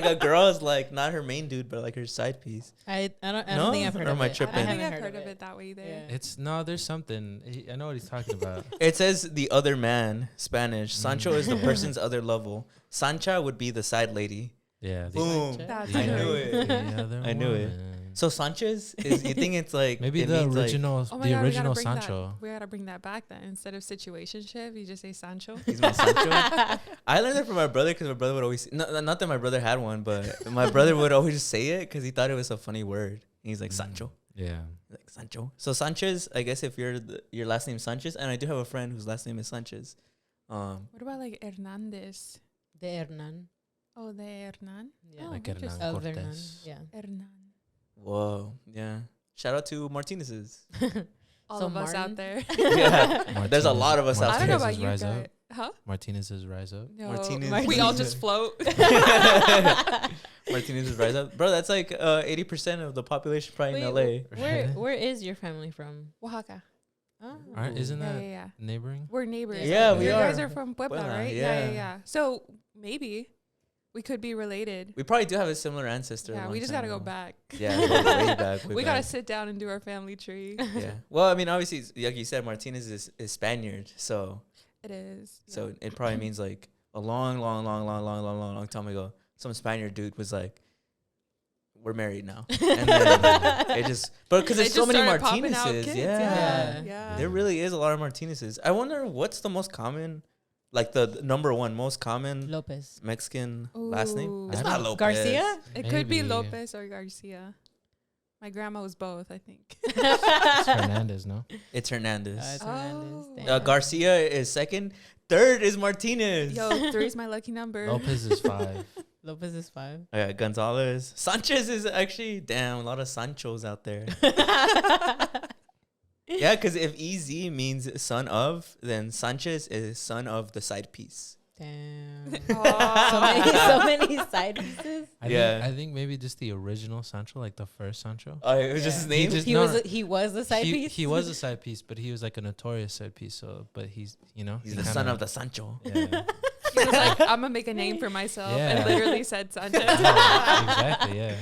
a girl is like not her main dude, but like her side piece. I don't No? think I've heard Or of am I it. I tripping? don't haven't think I've heard of it that way either. Yeah. It's no, there's something. I know what he's talking about. It says the other man, Spanish. Sancho is the Mm. person's other level. Sancha would be the side lady. Yeah. Boom. That's I knew right. it. The other I knew it. woman. So Sanchez is you think it's like Maybe it the means, like- original, Oh my the God, original we gotta Sancho. we gotta bring that back then. Instead of situationship, you just say Sancho. he's my Sancho. I learned that from my brother because my brother would always not that my brother had one, but my brother would always just say it because he thought it was a funny word. He's like Sancho. Yeah. Like Sancho. So Sanchez, I guess if your last name is Sanchez, and I do have a friend whose last name is Sanchez. What about like Hernandez? De Hernan. Oh, de Hernan. Yeah. Oh, Like interesting. Hernan Of Hernan. Cortez. Yeah. Hernan. Whoa, yeah. Shout out to Martinez's. All So of us out Martin? there. Yeah, there's a lot of us out I don't know there. about you Rise guys. Up. Huh? Martinez's rise up. No, Martinez. we all just float. Martinez's rise up, bro. That's like 80% of the population probably in LA. Where is your family from? Oaxaca. Oh. Isn't Yeah, that yeah, yeah. neighboring? We're neighbors. Yeah, you we guys are. are from Puebla, Puebla, right? yeah. Yeah. So maybe we could be related. We probably do have a similar ancestor. a Yeah, long we just time gotta go ago. back. Yeah, we gotta way back. Way We back. gotta sit down and do our family tree. Yeah. Well, I mean, obviously, like you said, Martinez is Spaniard, so It is. So it probably means like a long time ago, some Spaniard dude was like, we're married now. And then it just, but because there's so many Martinez's. Yeah. There really is a lot of Martinez's. I wonder what's the most common, like the number one most common Lopez. Mexican last name. It's I not don't- Lopez. Garcia? It could be Maybe. Lopez or Garcia. My grandma was both, I think. It's Hernandez, no? It's Hernandez. It's Hernandez. Oh. Damn. Garcia is second. Third is Martinez. Yo, 3 is my lucky number. Lopez is 5. Lopez is 5. Gonzalez. Sanchez is actually, damn, a lot of Sanchos out there. Yeah, because if EZ means son of, then Sanchez is son of the side piece. Damn. Oh. So many side pieces. I think maybe just the original Sancho, like the first Sancho. Oh, it was just his name? He was a side piece. He was a side piece, but he was like a notorious side piece. So, but he's, you know, He's the son of the Sancho. Yeah, He was like, I'm gonna make a name for myself, Yeah. and literally said Sanchez. exactly. Yeah.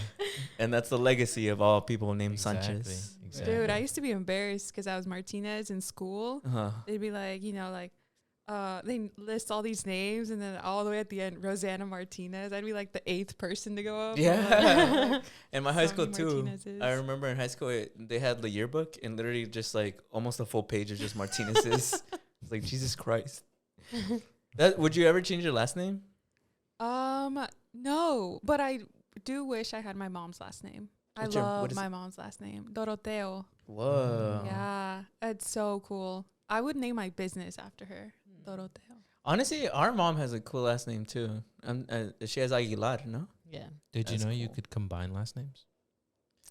And that's the legacy of all people named Exactly. Sanchez. Exactly. Dude, I used to be embarrassed because I was Martinez in school. Uh-huh. They'd be like, you know, like, they list all these names, and then all the way at the end, Roseana Martinez. I'd be like the 8th person to go up. Yeah. In my high So school many too. Martinezes. I remember in high school they had the yearbook and literally just like almost a full page of just Martinez's. It's like, Jesus Christ. Would you ever change your last name? No, but I do wish I had my mom's last name. What love is my it? mom's last name, Doroteo. Whoa. Yeah, it's so cool. I would name my business after her, Doroteo. Honestly, our mom has a cool last name too. She has Aguilar, no? Yeah. Did you That's know you cool. could combine last names?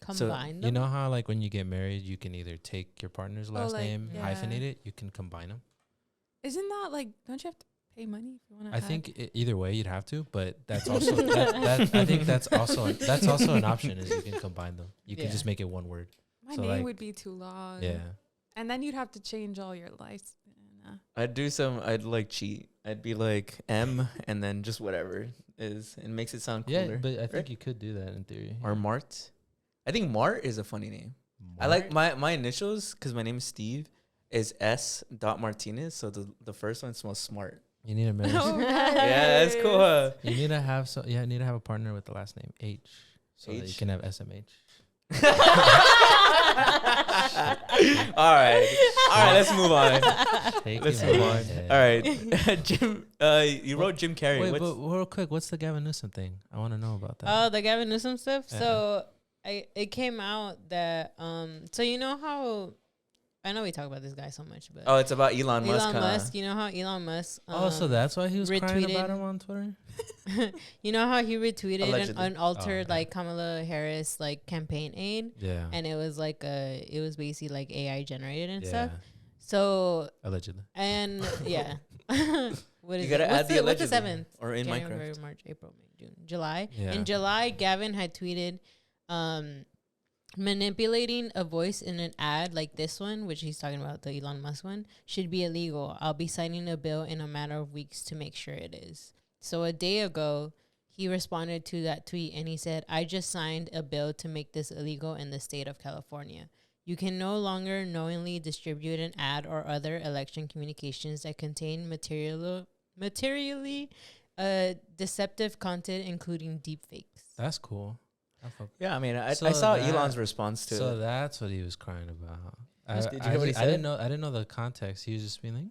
Combine You them. know how like when you get married, you can either take your partner's last like, name, yeah. hyphenate it. You can combine them. Isn't that like? Don't you have to pay money if you want to? I think either way you'd have to, but that's also I think that's also an option is you can combine them. You can Yeah. just make it one word. my so, name like- would be too long. Yeah. and then you'd have to change all your life. I'd like cheat. I'd be like M and then just whatever is. It makes it sound cooler. Yeah, but I think right? you could do that in theory. Or Mart. I think Mart is a funny name. I like my initials because my name is Steve is S. Martinez. So the first one smells smart. You need a marriage. Oh, Yeah, that's cool. Huh? You need to have you need to have a partner with the last name H, so that you H? can have SMH. All right, let's move on. Let's move on. All right, Jim. You wrote Jim Carey. Wait, What's- but real quick, what's the Gavin Newsom thing? I want to know about that. Oh, the Gavin Newsom stuff. Yeah. So it came out that so you know how I know we talk about this guy so much, but Oh, it's about Elon Musk. Elon huh? Musk. You know how Elon Musk. Oh, so that's why he was crying retweeted- about him on Twitter? You know how he retweeted an Allegedly. unaltered Oh, okay. like Kamala Harris like campaign aid, Yeah. and it was like it was basically like AI generated and yeah. stuff. So Allegedly. and yeah, what is You gotta it? add the What's the allegedly 7th? or in January, Minecraft. February, March, April, May, June, July. Yeah. In July, Gavin had tweeted, manipulating a voice in an ad like this one, which he's talking about, the Elon Musk one, should be illegal. I'll be signing a bill in a matter of weeks to make sure it is. So a day ago, he responded to that tweet and he said, I just signed a bill to make this illegal in the state of California. You can no longer knowingly distribute an ad or other election communications that contain materially deceptive content, including deepfakes. That's cool. Yeah, I mean, I So saw that- Elon's response to So it. that's what he was crying about. Did you hear what he said? I didn't know the context. He was just being like,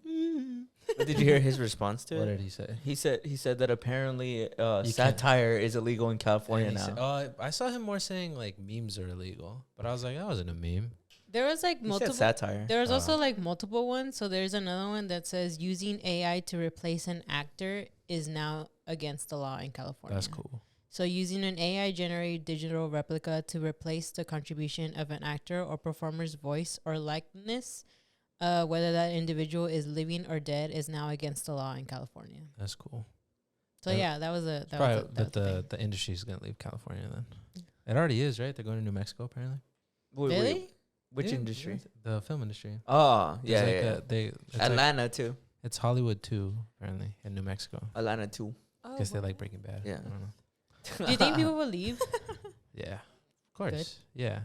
But did you hear his response to what it? did he say? He said that apparently can't- satire is illegal in California And he now. said- I saw him more saying like memes are illegal, but I was like, that wasn't a meme. There was like He said multiple. satire. There's also like multiple ones. So there's another one that says using AI to replace an actor is now against the law in California. That's cool. So using an AI generated digital replica to replace the contribution of an actor or performer's voice or likeness, whether that individual is living or dead, is now against the law in California. That's cool. So Yeah. yeah, that was a that Probably was a, that that was a thing. the industry is gonna leave California then. It already is, right? They're going to New Mexico apparently. Really? Which Yeah, industry? The film industry. Oh, yeah, There's yeah. like it's Atlanta too. it's Hollywood too, apparently, in New Mexico. Atlanta too. Oh, Guess they wow. like Breaking Bad. Yeah. I don't know. Do you think people will leave? Yeah, of course. Yeah,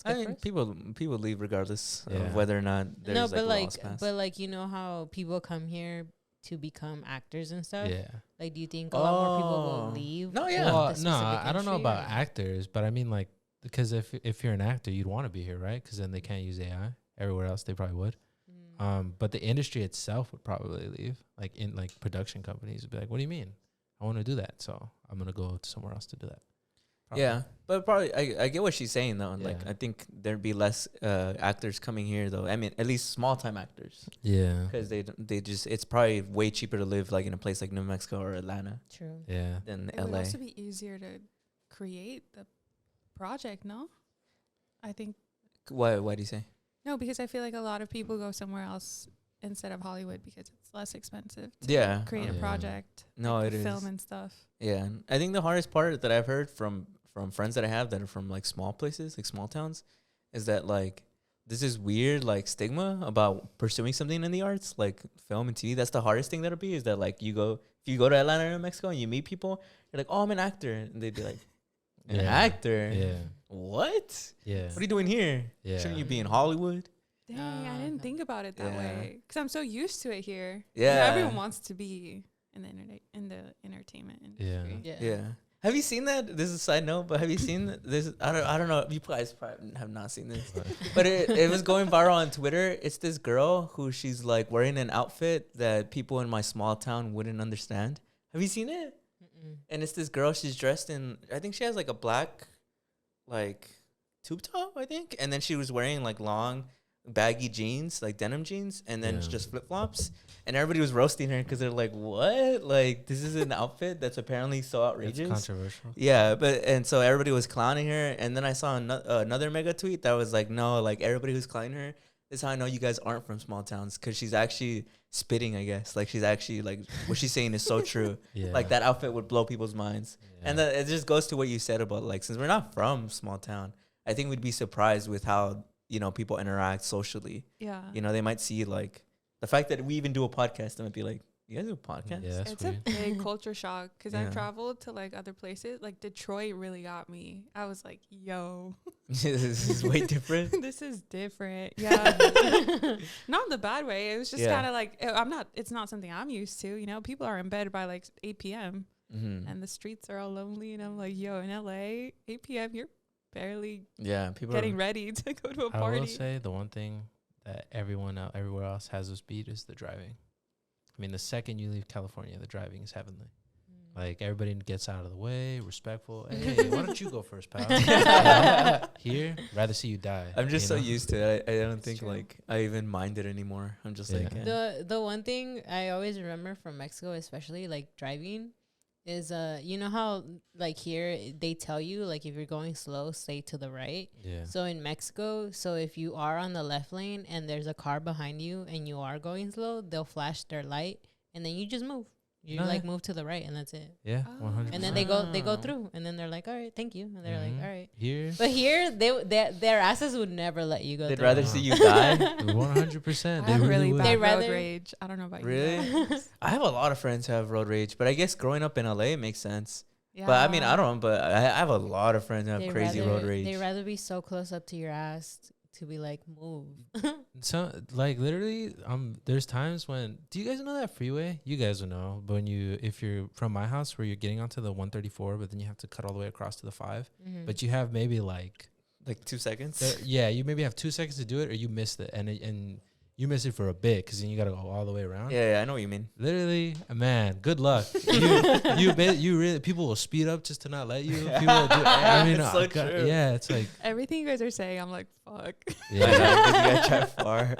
That's I good for mean, us. people leave regardless Yeah. of whether or not there's No, but laws passed. you know how people come here to become actors and stuff. Yeah. Like, do you think a lot more people will Oh. leave? No, the yeah. Well, no, specific I don't know industry or about no? actors, but I mean, like, because if you're an actor, you'd want to be here, right? Because then they can't use AI. Everywhere else, they probably would. But the industry itself would probably leave. Like in like production companies would be like, "What do you mean? I want to do that, so I'm gonna go to somewhere else to do that." Probably. Yeah, but probably I get what she's saying though. Like Yeah. I think there'd be less actors coming here though. I mean, at least small time actors, Yeah. because they just it's probably way cheaper to live like in a place like New Mexico or Atlanta True. Yeah. than It would LA. also be easier to create the project, no? I think Why do you say? no, because I feel like a lot of people go somewhere else instead of Hollywood because it's less expensive to Yeah. create a Yeah. project. No, like it is. film and stuff. Yeah, and I think the hardest part that I've heard from friends that I have that are from like small places, like small towns, is that like this is weird like stigma about pursuing something in the arts, like film and TV. That's the hardest thing that'll be, is that like if you go to Atlanta or Mexico and you meet people, you're like, oh, I'm an actor, and they'd be like, an Yeah. actor? Yeah. What? Yeah. What are you doing here? Yeah. Shouldn't you be in Hollywood? Dang, I didn't think about it that Yeah. way because I'm so used to it here. Yeah. Everyone wants to be in the entertainment industry. Yeah. Yeah. Have you seen that? This is a side note, but have you seen this? I don't know. You guys probably have not seen this, but it was going viral on Twitter. It's this girl who she's like wearing an outfit that people in my small town wouldn't understand. Have you seen it? Mm-mm. And it's this girl. She's dressed in. I think she has like a black, like tube top. I think, and then she was wearing like long, baggy jeans, like denim jeans, and then Yeah. just flip flops. And everybody was roasting her because they're like, "What? Like this is an outfit that's apparently so outrageous." It's controversial. Yeah, and so everybody was clowning her, and then I saw another mega tweet that was like, "No, like everybody who's clowning her, this is how I know you guys aren't from small towns, because she's actually spitting, I guess. Like she's actually like what she's saying is so true. Yeah. Like that outfit would blow people's minds." Yeah. And it just goes to what you said about like, since we're not from small town, I think we'd be surprised with how people interact socially. Yeah. They might see like the fact that we even do a podcast. They might be like, "You guys do a podcast?" Yeah, that's It's weird. a big culture shock because Yeah. I've traveled to like other places. Like Detroit really got me. I was like, yo, This is way different. this is different. Yeah. Not in the bad way. It was just Yeah. kind of like, it's not something I'm used to. People are in bed by like 8 p.m. Mm-hmm. and the streets are all lonely. And I'm like, yo, in LA, 8 p.m., you're barely Yeah, people getting are, ready to go to a I will party. say the one thing that everywhere else has this beat is the driving. I mean, the second you leave California, the driving is heavenly. Like everybody gets out of the way, respectful. Hey, why don't you go first, pal? Here, rather see you die. I'm just you so know? used to it. I don't It's think true. like I even mind it anymore. I'm just like, Yeah. The one thing I always remember from Mexico, especially like driving, is you know how like here they tell you like if you're going slow, stay to the right. Yeah. So in Mexico, so if you are on the left lane and there's a car behind you and you are going slow, they'll flash their light and then you just move. You Nah. like move to the right and that's it. Yeah, Oh. 100%. And then they go Wow. through and then they're like, all right, thank you. And they're Mhm. like, all right. Here, But here their asses would never let you go they'd through. rather see you die. 100%. I They have really really would. bad They road rather- rage. I don't know about Really? you guys. I have a lot of friends who have road rage, but I guess growing up in LA it makes sense. Yeah. But I mean, I don't. But I have a lot of friends who have They crazy road rage. They rather be so close up to your ass to be like, move. So like literally, there's times when, do you guys know that freeway? You guys will know. But if you're from my house where you're getting onto the 134, but then you have to cut all the way across to the 5, Mhm. but you have maybe like, Like 2 seconds. you maybe have 2 seconds to do it, or you missed it, and you miss it for a bit because then you gotta go all the way around. Yeah, I know what you mean. Literally, man, good luck. you really, people will speed up just to not let you. People will do, I mean, It's so true. yeah, it's like, Everything you guys are saying, I'm like, fuck. I know, yeah, 'cause you gotta drive far.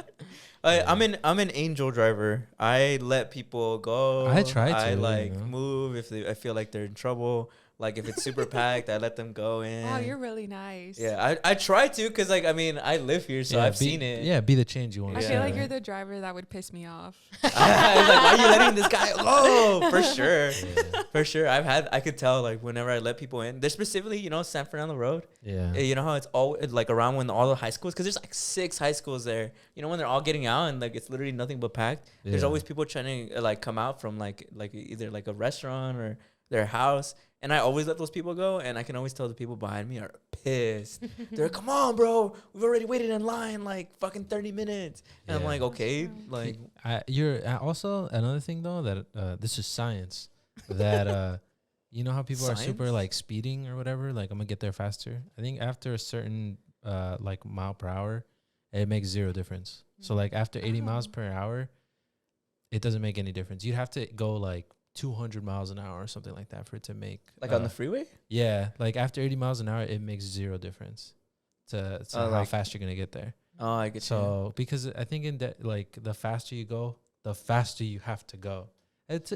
Yeah. I'm an angel driver. I let people go. I try I to, like you know. move if I feel like they're in trouble. Like if it's super packed, I let them go in. Wow, you're really nice. Yeah, I try to, because like I mean I live here, so yeah, I've be- seen it. Yeah, be the change you want. I Yeah. feel like you're the driver that would piss me off. I was like, why are you letting this guy go? For sure. Yeah. For sure. I could tell like whenever I let people in. There's specifically, San Fernando Road. Yeah. You know how it's all like around when all the high schools, because there's like 6 high schools there. When they're all getting out and like it's literally nothing but packed. There's Yeah. always people trying to like come out from like either like a restaurant or their house. And I always let those people go, and I can always tell the people behind me are pissed. They're like, come on, bro. We've already waited in line like fucking 30 minutes. And I'm Yeah. like, okay. That's true. Like, You're also another thing though that this is science that you know how people are super Science? like speeding or whatever, like I'm gonna get there faster. I think after a certain like mile per hour, it makes zero difference. So like after 80 miles Oh. per hour, it doesn't make any difference. You'd have to go like 200 miles an hour or something like that for it to make on the freeway? yeah, like after 80 miles an hour, it makes zero difference to how like- fast you're gonna get there. Oh, I get you. So because I think like the faster you go, the faster you have to go. It's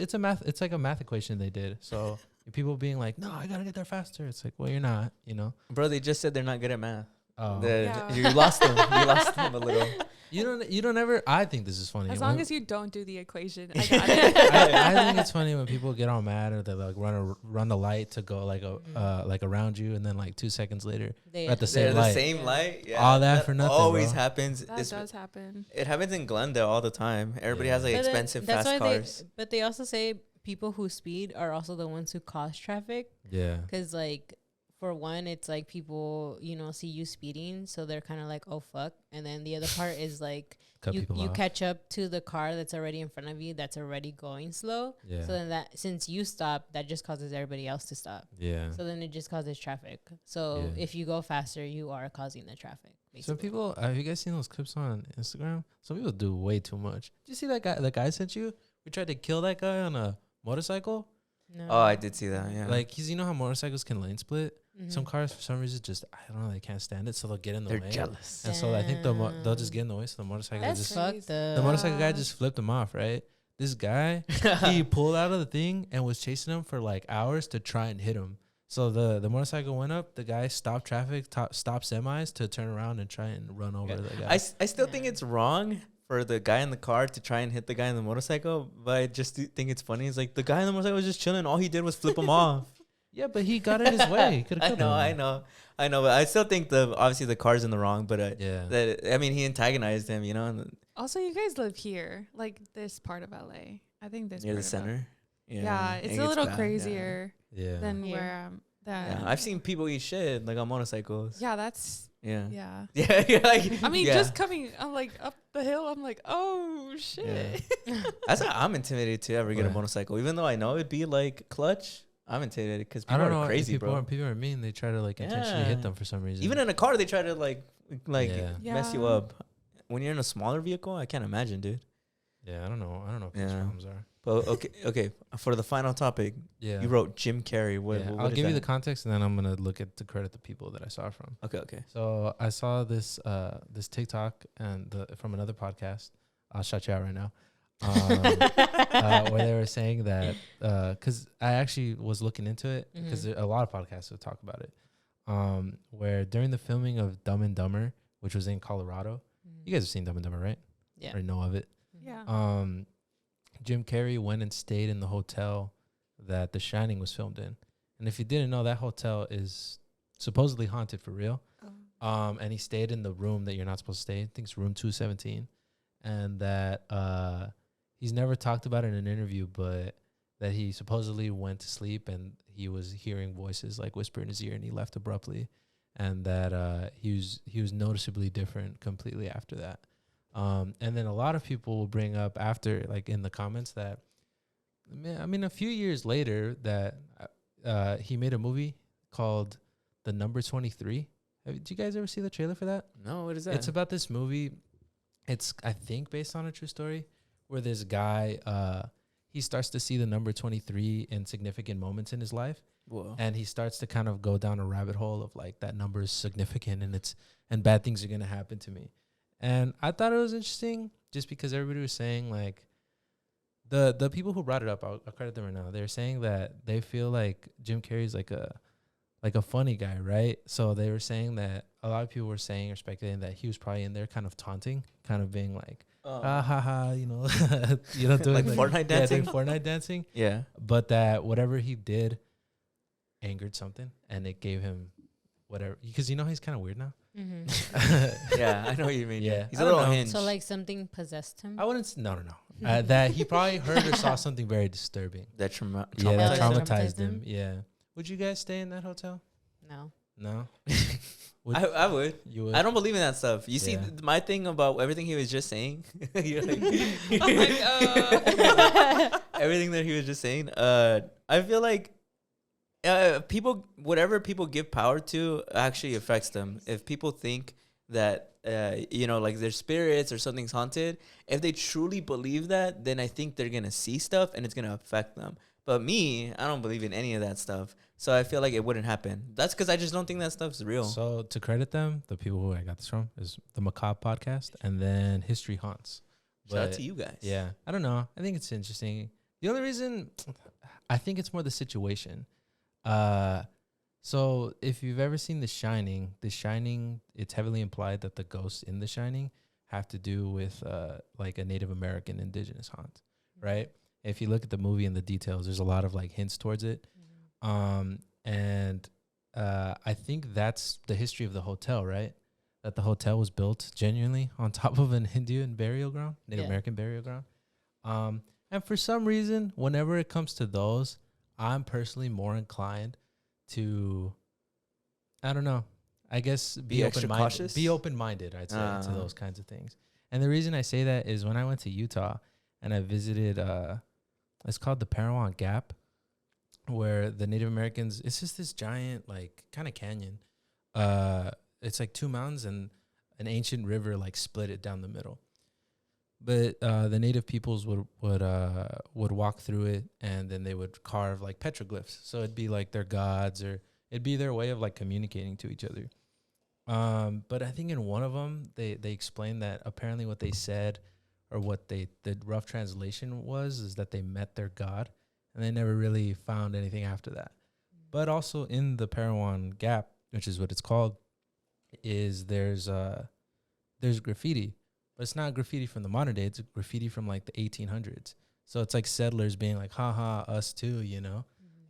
like a math equation they did. So people being like, no, I gotta get there faster. It's like, well, you're not, you know. Bro, they just said they're not good at math. Oh. Yeah. You lost them. You lost them a little. You don't ever. I think this is funny. As When- long as you don't do the equation, I got it. I think it's funny when people get all mad or they like run the light to go like around you, and then like 2 seconds later They at the They're same the light. same light. Yeah, All that for nothing, always bro. happens. That does happen. It happens in Glendale all the time. Everybody Yeah. has like But then expensive that's fast why cars. But they also say people who speed are also the ones who cause traffic. Yeah. Because, like, for one, it's like people, see you speeding. So they're kind of like, oh, fuck. And then the other part is like Cut you people off. catch up to the car that's already in front of you that's already going slow. Yeah. So then since you stop, that just causes everybody else to stop. Yeah. So then it just causes traffic. So Yeah. if you go faster, you are causing the traffic. Basically. Some people, have you guys seen those clips on Instagram? Some people do way too much. Did you see that guy? The guy sent you. We tried to kill that guy on a motorcycle. No. Oh, I did see that. Yeah. Like you know how motorcycles can lane split. Mhm. Some cars for some reason just I don't know, they can't stand it, so they'll get in the they're way. jealous. And so I think they'll just get in the way. So the motorcycle That's just fucked up. the motorcycle guy Yeah. just flipped him off. Right. This guy he pulled out of the thing and was chasing him for like hours to try and hit him. So the motorcycle went up. The guy stopped traffic, stopped semis to turn around and try and run over the guy. I still think it's wrong for the guy in the car to try and hit the guy in the motorcycle, but I just think it's funny. It's like the guy in the motorcycle was just chilling. All he did was flip him off. Yeah, but he got in his way. He could have killed him. I know. But I still think obviously the car's in the wrong. But Yeah. he antagonized him. And Also, you guys live here, like this part of LA. I think this near the part of LA. center. Yeah, it it's a gets little bad, crazier Yeah. than Here. where I'm. Yeah. I've seen people eat shit like on motorcycles. Yeah, that's Yeah. yeah. Yeah. Like, I mean, yeah. just coming, I'm like up the hill. I'm like, oh shit. That's why I'm intimidated to ever get a What? motorcycle, even though I know it'd be like clutch. I'm intimidated because I people don't know. are crazy, people bro. are mean. They try to like intentionally Yeah. hit them for some reason. Even in a car, they try to like Yeah. mess you Yeah. up. When you're in a smaller vehicle, I can't imagine, dude. Yeah, I don't know what people's Yeah. problems are. But okay. For the final topic, Yeah. you wrote Jim Carey. What Yeah. what I'll is give you the that? context and then I'm gonna look at to credit the people that I saw it from. Okay. So I saw this this TikTok and from another podcast. I'll shut you out right now. Where they were saying that because I actually was looking into it because a lot of podcasts would talk about it. Where during the filming of Dumb and Dumber, which was in Colorado, you guys have seen Dumb and Dumber, right? Yeah. Or know of it? Yeah. Jim Carrey went and stayed in the hotel that The Shining was filmed in. And if you didn't know, that hotel is supposedly haunted for real. And he stayed in the room that you're not supposed to stay. I think it's room 217. And that he's never talked about it in an interview, but that he supposedly went to sleep and he was hearing voices like whisper in his ear and he left abruptly. And that he was noticeably different completely after that. And then a lot of people will bring up after, like in the comments, that a few years later that he made a movie called The Number 23. Did you guys ever see the trailer for that? No, what is that? It's about this movie. It's, I think, based on a true story where this guy, he starts to see the number 23 in significant moments in his life. Whoa. And he starts to kind of go down a rabbit hole of like that number is significant and bad things are going to happen to me. And I thought it was interesting just because everybody was saying like the people who brought it up, I'll credit them right now. They're saying that they feel like Jim Carrey's like a funny guy, right? So they were saying that a lot of people were saying or speculating that he was probably in there kind of taunting, kind of being like, ha ha, doing Like Fortnite dancing? Yeah, doing Fortnite dancing. Yeah. But that whatever he did angered something and it gave him whatever, because he's kind of weird now. Yeah, I know what you mean. Yeah. He's I a don't little know. hinged. So like something possessed him. I wouldn't. No. That he probably heard or saw something very disturbing. That Yeah, that him? traumatized him. Yeah. Would you guys stay in that hotel? No. No. I would. You would. I don't believe in that stuff. You see, Yeah. my thing about everything he was just saying. You're like, everything that he was just saying. I feel like people, whatever people give power to, actually affects them. If people think that like their spirits or something's haunted, if they truly believe that, then I think they're gonna see stuff and it's gonna affect them. But me, I don't believe in any of that stuff. So I feel like it wouldn't happen. That's because I just don't think that stuff's real. So to credit them, the people who I got this from is the Macabre podcast and then History Haunts. Shout out to you guys. Yeah, I don't know. I think it's interesting. The only reason I think it's more the situation. So if you've ever seen The Shining, it's heavily implied that the ghosts in The Shining have to do with like a Native American indigenous haunt, right? If you look at the movie and the details, there's a lot of like hints towards it. And I think that's the history of the hotel, right? That the hotel was built genuinely on top of an Indian burial ground, Native American burial ground. And for some reason, whenever it comes to those, I'm personally more inclined to, I don't know, I guess Be extra cautious? Be open-minded, I'd say, to those kinds of things. And the reason I say that is when I went to Utah and I visited, it's called the Parowan Gap, where the Native Americans, it's just this giant, like, kind of canyon. It's like 2 mountains and an ancient river, like, split it down the middle. But the native peoples would walk through it, and then they would carve, like, petroglyphs. So it'd be, like, their gods, or it'd be their way of, like, communicating to each other. But I think in one of them, they explained that apparently what they said, or what the rough translation is that they met their god. And they never really found anything after that. But also in the Parowan Gap, which is what it's called, is there's graffiti. But it's not graffiti from the modern day. It's graffiti from like the 1800s. So it's like settlers being like, haha, us too, you know?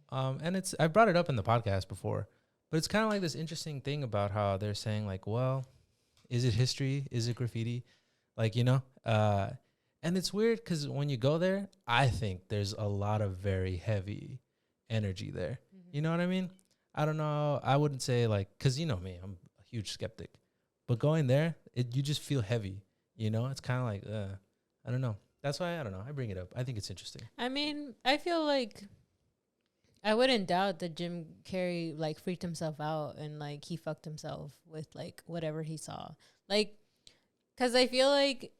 And I brought it up in the podcast before. But it's kind of like this interesting thing about how they're saying like, well, is it history? Is it graffiti? Like, you know? And it's weird because when you go there, I think there's a lot of very heavy energy there. You know what I mean? I don't know. I wouldn't say like, because you know me, I'm a huge skeptic. But going there, you just feel heavy. You know, it's kind of like, I don't know. That's why, I don't know. I bring it up. I think it's interesting. I mean, I feel like I wouldn't doubt that Jim Carey like freaked himself out and like he fucked himself with like whatever he saw. Like, because I feel like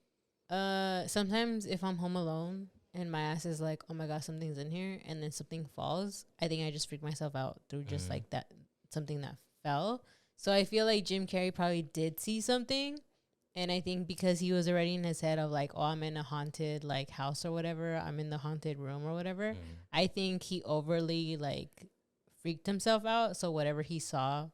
sometimes if I'm home alone and my ass is like, oh my god, something's in here, and then something falls, I think I just freak myself out through just like that, something that fell. So I feel like Jim Carrey probably did see something, and I think because he was already in his head of like, oh, I'm in a haunted like house or whatever, I'm in the haunted room or whatever, I think he overly like freaked himself out, so whatever he saw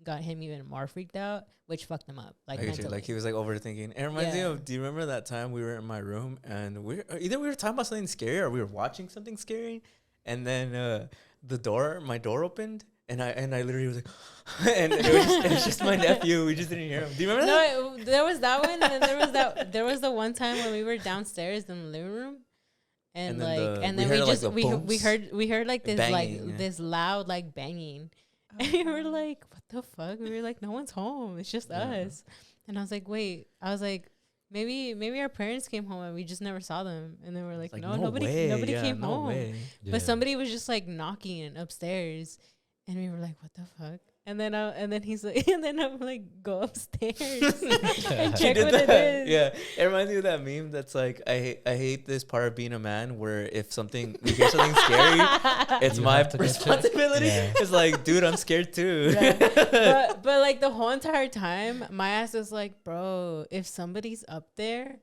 got him even more freaked out, which fucked him up. Like, like he was like overthinking. It reminds me of, do you remember that time we were in my room and we were talking about something scary or we were watching something scary, and then my door opened and I literally was like and it was just my nephew. We just didn't hear him. Do you remember that? No, there was that one, and then there was the one time when we were downstairs in the living room. And then we heard like this banging, like this loud like banging. And we were like, what the fuck? We were like, no one's home. It's just us. And I was like, wait. I was like, maybe our parents came home and we just never saw them. And then we're like, no, nobody came home. Yeah. But somebody was just like knocking upstairs. And we were like, what the fuck? And then he's like, and then I'm like, go upstairs and check what it is. Yeah, it reminds me of that meme that's like, I hate this part of being a man where if we hear something scary, it's my responsibility. Yeah. It's like, dude, I'm scared too. Yeah. But like the whole entire time, my ass is like, bro, if somebody's up there,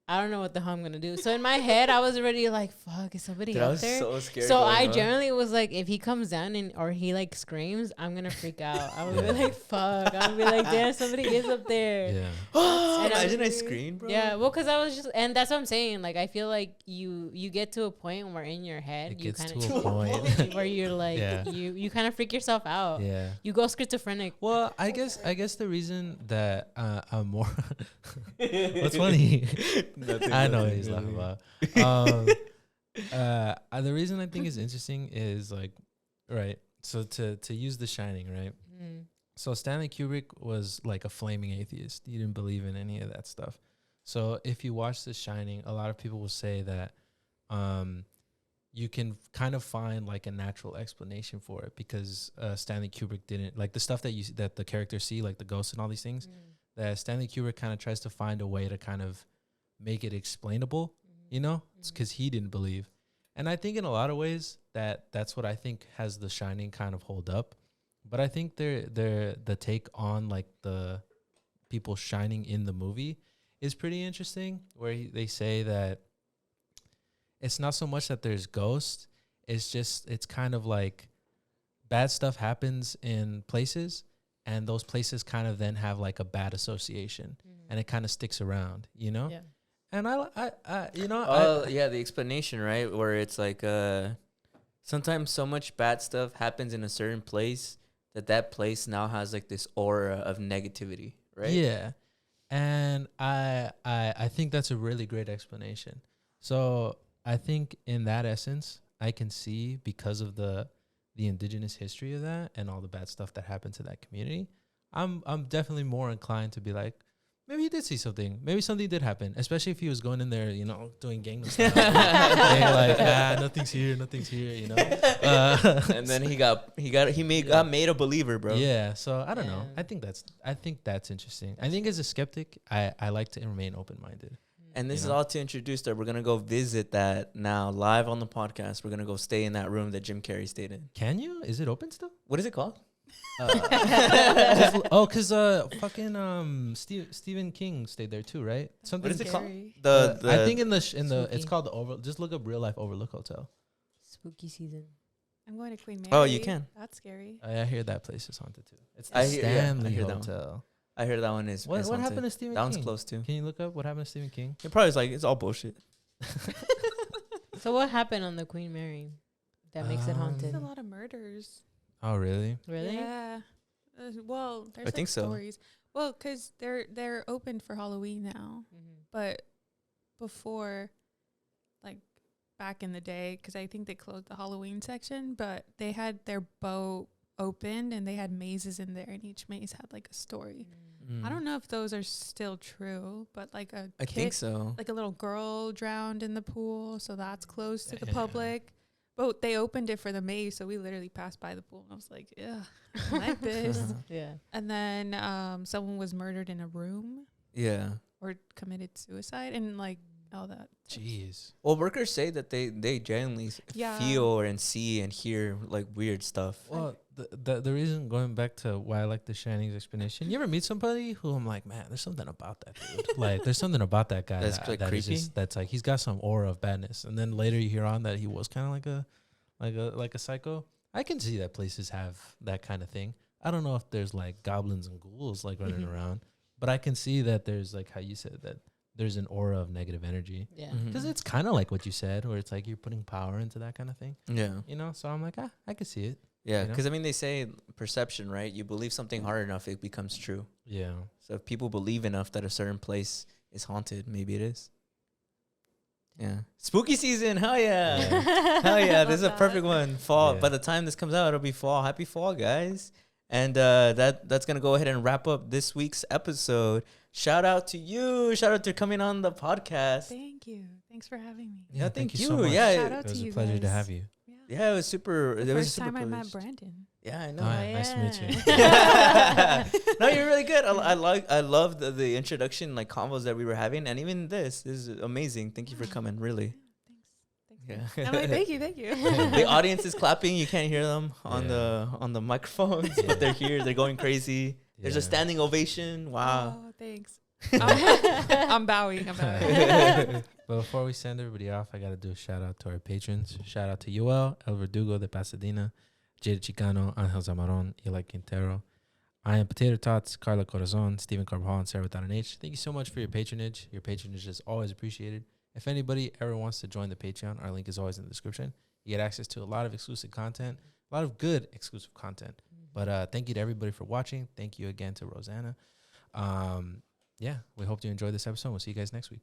I don't know what the hell I'm gonna do. So in my head, I was already like, "Fuck, is somebody Dude, I out was there?" so scared. So going I on. generally was like, if he comes down or he like screams, I'm gonna freak out. I would be like, "Fuck!" I would be like, "Damn, somebody is up there." Yeah. And Imagine I screamed, bro. Yeah, well, because I was just, and that's what I'm saying. Like, I feel like you get to a point where in your head It you gets kind to a of point. where you're like, Yeah. you kind of freak yourself out. Yeah. You go schizophrenic. Well, I guess the reason that I'm more what's funny, I know what he's laughing about. The reason I think is interesting is like, right. So to use The Shining, right? Mm. So Stanley Kubrick was like a flaming atheist. He didn't believe in any of that stuff. So if you watch The Shining, a lot of people will say that you can kind of find like a natural explanation for it because Stanley Kubrick didn't like the stuff that the characters see, like the ghosts and all these things. That Stanley Kubrick kind of tries to find a way to kind of make it explainable, you know, it's because he didn't believe. And I think in a lot of ways that's what I think has The Shining kind of hold up. But I think the take on like the people shining in the movie is pretty interesting, where they say that it's not so much that there's ghosts, it's kind of like bad stuff happens in places, and those places kind of then have like a bad association, and it kind of sticks around, you know? Yeah. And yeah, the explanation, right? Where it's like sometimes so much bad stuff happens in a certain place that place now has like this aura of negativity, right? Yeah. And I think that's a really great explanation. So I think in that essence, I can see, because of the indigenous history of that and all the bad stuff that happened to that community, I'm definitely more inclined to be like, maybe he did see something. Maybe something did happen, especially if he was going in there, you know, doing Gangnam Style. Like, nothing's here, you know. And then he got made a believer, bro. Yeah, so I don't know. Yeah. I think that's interesting. I think as a skeptic, I like to remain open-minded. And this You is know? all to introduce that we're gonna go visit that now live on the podcast. We're gonna go stay in that room that Jim Carey stayed in. Can you? Is it open still? What is it called? Because fucking Stephen King stayed there too, right? Something. What is it called? Scary. I think in the it's Spooky. called the Just look up Real Life Overlook Hotel. Spooky season. I'm going to Queen Mary. Oh, you can. That's scary. I hear that place is haunted too. It's the I hear- yeah, I Stanley hear that one. Hotel. I heard that one is. What haunted. happened to Stephen That King? one's close too. Can you look up what happened to Stephen King? It probably is like it's all bullshit. So what happened on the Queen Mary that makes it There's haunted? a lot of murders. Oh, really? Really? Yeah. Well, there's I think so. stories. Well, because they're open for Halloween now, but before, like back in the day, because I think they closed the Halloween section, but they had their boat opened and they had mazes in there, and each maze had like a story. I don't know if those are still true, but like I think so. like a little girl drowned in the pool, so that's closed to the public. But they opened it for the maze, so we literally passed by the pool, and I was like, "Yeah, I like this." Yeah. And then someone was murdered in a room Yeah. or committed suicide, and like all that. Jeez. Well, workers say that they genuinely Yeah. feel and see and hear like weird stuff. Well, the reason, going back to why I like The Shining's explanation, you ever meet somebody who I'm like, man, there's something about that dude. Like, there's something about that guy That's, like, creepy? that's like, he's got some aura of badness. And then later you hear on that he was kind of like a psycho. I can see that places have that kind of thing. I don't know if there's like goblins and ghouls like running around, but I can see that there's like how you said that there's an aura of negative energy. Yeah. Because it's kind of like what you said, where it's like you're putting power into that kind of thing, Yeah. you know? So I'm like, I could see it. Yeah. You know? Because I mean, they say perception, right? You believe something hard enough, it becomes true. Yeah. So if people believe enough that a certain place is haunted, maybe it is. Yeah. Spooky season. Hell yeah. Hell yeah. This is a perfect one. Fall. Yeah. By the time this comes out, it'll be fall. Happy fall, guys. And that's going to go ahead and wrap up this week's episode. Shout out to you. Shout out to coming on the podcast. Thank you. Thanks for having me. Yeah, thank you. so much. Yeah, Shout It out to was a you pleasure to guys. have you. Yeah. Yeah, it was super. The it was first super time I met privileged. Brandon. Yeah, I know. Hi, nice to meet you. No, you're really good. I love the introduction, like combos that we were having, and even this is amazing. Thank you for coming. Really. Thanks. Yeah. I'm like, thank you. The audience is clapping. You can't hear them on Yeah. the microphones, but they're here. They're going crazy. There's a Yeah. standing ovation. Wow. Oh, thanks. I'm bowing. I'm bowing. But before we send everybody off, I got to do a shout out to our patrons. Shout out to Yoel, El Verdugo de Pasadena, Jade Chicano, Angel Zamaron, Eli Quintero. I am Potato Tots, Carla Corazon, Stephen Carvajal, and Sarah without an H. Thank you so much for your patronage. Your patronage is always appreciated. If anybody ever wants to join the Patreon, our link is always in the description. You get access to a lot of exclusive content, a lot of good exclusive content. But thank you to everybody for watching. Thank you again to Roseanna. Yeah, we hope you enjoyed this episode. We'll see you guys next week.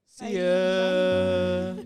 See ya.